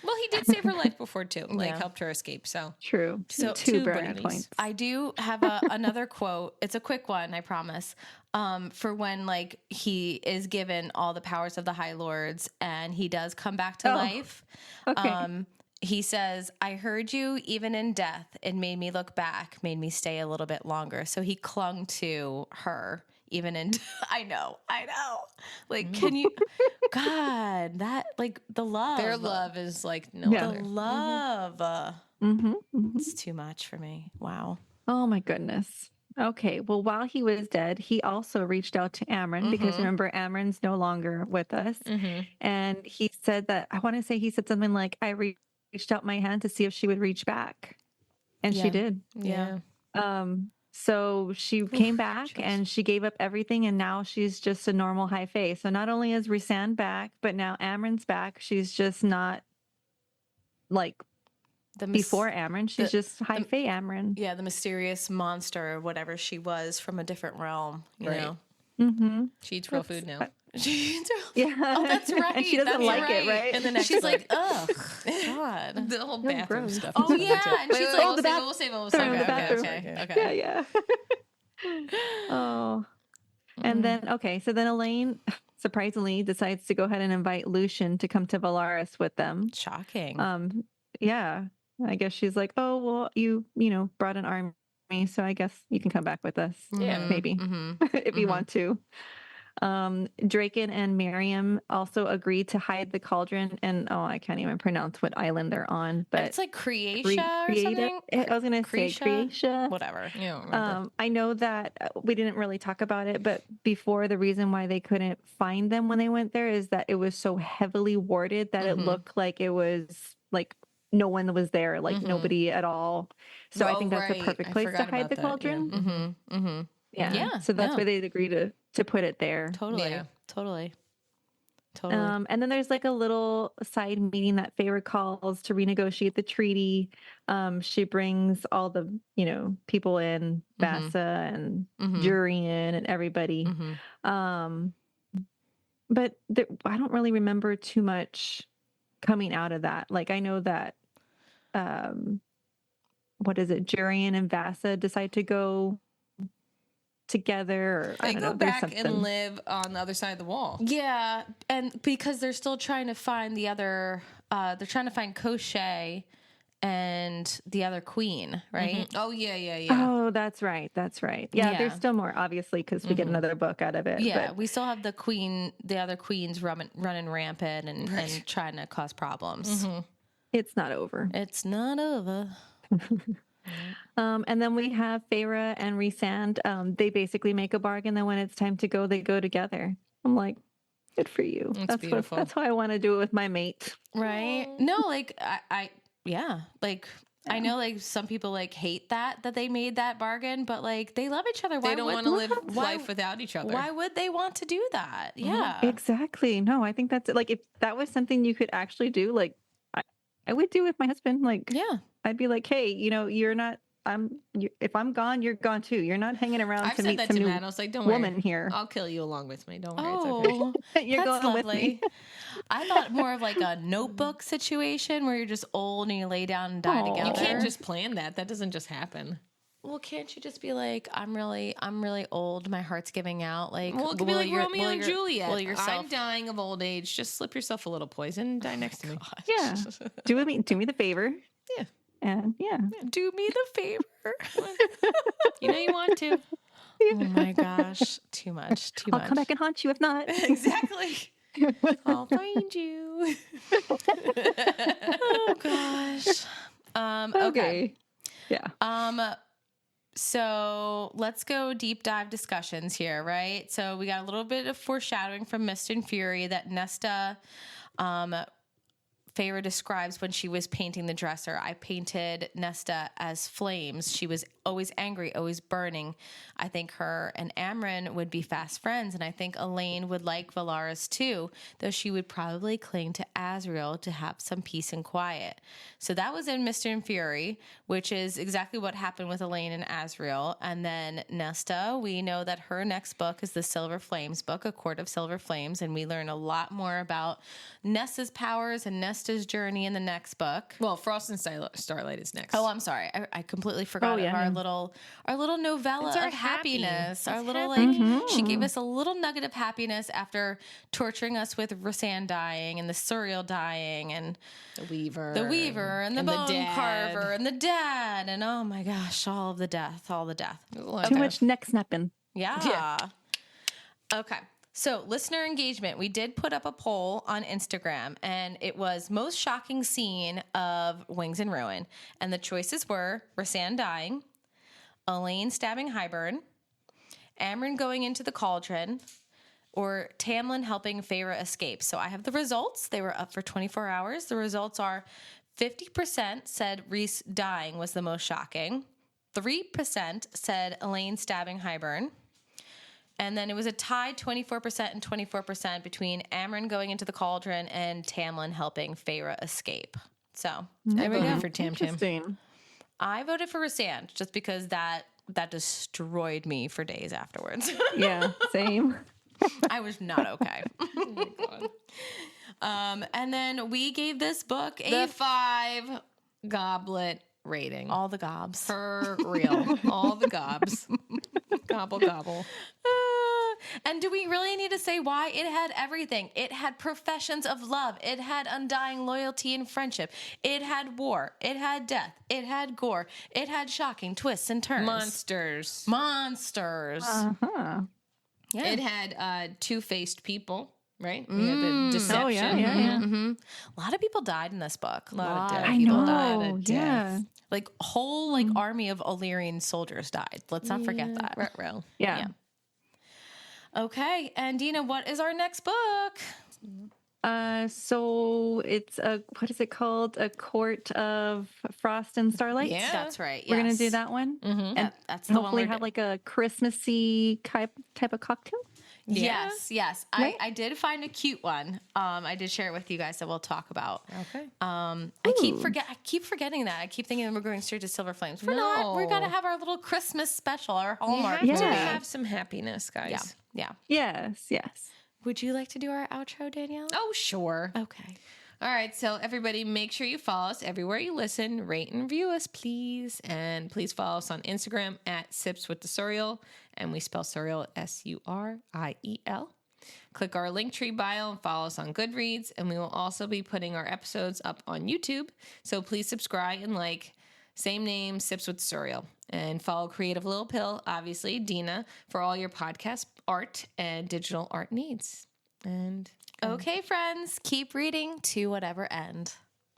Well, he did save her life before too. Like Yeah. helped her escape. So True. So, 2 two brownie brownies. points. I do have another quote. It's a quick one, I promise. For when like he is given all the powers of the High Lords and he does come back to life. Okay. He says, I heard you even in death. It made me look back, made me stay a little bit longer. So he clung to her even in, I know. Like, can you, God, that, like the love. their love is like no Yeah. other. The love. Mm-hmm. It's too much for me. Wow. Oh my goodness. Okay. Well, while he was dead, he also reached out to Amryn because remember, Amryn's no longer with us. And he said that, I want to say he said something like, I reached out my hand to see if she would reach back. And she Yeah. did. Yeah. So she came back and she gave up everything. And now she's just a normal High Fae. So not only is Rhysand back, but now Amryn's back. She's just not like before Amryn. She's just High Fae Amryn. Yeah, the mysterious monster or whatever she was from a different realm, you Right. know? Mm-hmm. She eats real food now. Yeah. Oh, that's right. And she doesn't That's like it, right? And the next She's book, like, ugh, God. the whole bathroom gross. stuff. Oh, is yeah. too. And she's Wait, like, we'll the save it. We'll save it. We'll save bathroom, it. the Okay. bathroom. Okay. Yeah, yeah. Oh. And then, okay, so then Elaine surprisingly decides to go ahead and invite Lucian to come to Valaris with them. Shocking. Yeah, I guess she's like, oh, well, you brought an army, so I guess you can come back with us. Yeah. Maybe if you want to. Draken and Miriam also agreed to hide the cauldron, and I can't even pronounce what island they're on, but It's like Creatia or something? I was gonna say Creatia. Whatever. You don't remember. I know that we didn't really talk about it, but before, the reason why they couldn't find them when they went there is that it was so heavily warded that it looked like it was like no one was there, like nobody at all. So I think that's the perfect place to hide the cauldron. Yeah. So that's why they'd agree to put it there. Totally. Yeah. Totally. And then there's like a little side meeting that Feyre calls to renegotiate the treaty. She brings all the, people in, Bassa and Jurian and everybody. But I don't really remember too much coming out of that. Like I know that, what is it? Jurian and Vassa decide to go together. Or, They I don't go know, there's back something. and live on the other side of the wall. Yeah, and because they're still trying to find the other, they're trying to find Cochet and the other queen, right? Oh yeah. Oh, that's right. Yeah, Yeah. there's still more, obviously, because we get another book out of it. Yeah, but we still have the other queens running rampant and trying to cause problems. it's not over. It's not over. And then we have Feyre and Rhysand. They basically make a bargain that when it's time to go, they go together. I'm like, good for you. That's beautiful. That's how I want to do it with my mate. Right? No, like yeah, like I know like some people like hate that they made that bargain, but like they love each other. They don't want to live life without each other. Why would they want to do that? Yeah. Exactly. No, I think that's like, if that was something you could actually do, like I would do with my husband. Like, Yeah. I'd be like, hey, you're not, if I'm gone, you're gone too. You're not hanging around I've to said meet that some to new Matt. I was like, don't woman worry. here. I'll kill you along with me. Don't worry. It's okay. Oh, You're that's going lovely. with me. I thought more of like a Notebook situation where you're just old and you lay down and die Aw. together. You can't just plan that. That doesn't just happen. Well, can't you just be like, I'm really old. My heart's giving out. Like, Well, it could be like Romeo and Juliet. Will yourself? I'm dying of old age. Just slip yourself a little poison and die next to me. Yeah. Do me the favor. Yeah. And yeah. Do me the favor. You know you want to. Oh my gosh, too much. I'll come back and haunt you if not. Exactly. I'll find you. Oh gosh. Okay. Yeah. So let's go deep dive discussions here, right? So we got a little bit of foreshadowing from Mist and Fury that Nesta, Feyre describes when she was painting the dresser. I painted Nesta as flames. She was always angry, always burning. I think her and Amryn would be fast friends, and I think Elaine would like Valaris too, though she would probably cling to Azriel to have some peace and quiet. So that was in Mist and Fury, which is exactly what happened with Elaine and Azriel. And then Nesta, we know that her next book is the Silver Flames book, A Court of Silver Flames, and we learn a lot more about Nesta's powers and Nesta's journey in the next book. Well, Frost and Starlight is next. Oh, I'm sorry. I completely forgot of our little novella It's our of happiness. happy. Our It's little happy. she gave us a little nugget of happiness after torturing us with Rhysand dying and the Suriel dying and The Weaver and the bone dad. carver and the dad and oh my gosh, all the death. Too much neck snapping. Yeah. Okay. So, listener engagement. We did put up a poll on Instagram, and it was most shocking scene of Wings and Ruin. And the choices were Rhysand dying, Elaine stabbing Hybern, Amryn going into the cauldron, or Tamlin helping Feyre escape. So, I have the results. They were up for 24 hours. The results are 50% said Rhys dying was the most shocking, 3% said Elaine stabbing Hybern. And then it was a tied 24% and 24% between Amryn going into the cauldron and Tamlin helping Feyre escape. So I voted for Tam Tam. Interesting. I voted for Rhysand just because that destroyed me for days afterwards. Yeah, same. I was not okay. Oh my God. And then we gave this book The 5 goblet rating. all the gobs. For real. All the gobs. Gobble, gobble. And do we really need to say why? It had everything. It had professions of love. It had undying loyalty and friendship. It had war. It had death. It had gore. It had shocking twists and turns. Monsters. Uh-huh. Yeah. It had two-faced people, right? We had the deception. Oh, yeah. Mm-hmm. A lot of people died in this book. A lot of dead I people know. died. Yeah. Like a whole army of Illyrian soldiers died. Let's not forget that. Ruh-roh. Yeah. Okay, and Dina, what is our next book? So it's what is it called? A Court of Frost and Starlight? Yeah. That's right. We're going to do yes. that one. Mm-hmm. And That's the one hopefully we're have like a Christmassy type of cocktail. Yeah. Yes. Right? I did find a cute one. I did share it with you guys that we'll talk about. Okay. I keep forgetting that. I keep thinking we're going straight to Silver Flames. We're not. We're No. gonna have our little Christmas special, our Hallmark. We have to Yeah. have some happiness, guys. Yeah. Yes. Would you like to do our outro, Danielle? Oh, sure. Okay. All right, so everybody make sure you follow us everywhere you listen. Rate and review us, please. And please follow us on Instagram at Sips with the Suriel. And we spell Suriel Suriel. Click our Linktree bio and follow us on Goodreads. And we will also be putting our episodes up on YouTube. So please subscribe and like. Same name, Sips with the Suriel. And follow Creative Little Pill, obviously, Dina, for all your podcast art and digital art needs. And Okay, friends, keep reading to whatever end.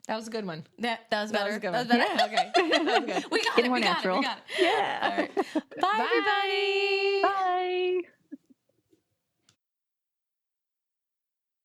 that was a good one. That was better. was a good that was one. better. Okay. That was good. We got Get it. more We got it. natural. We got it. Yeah. All right. Bye, everybody.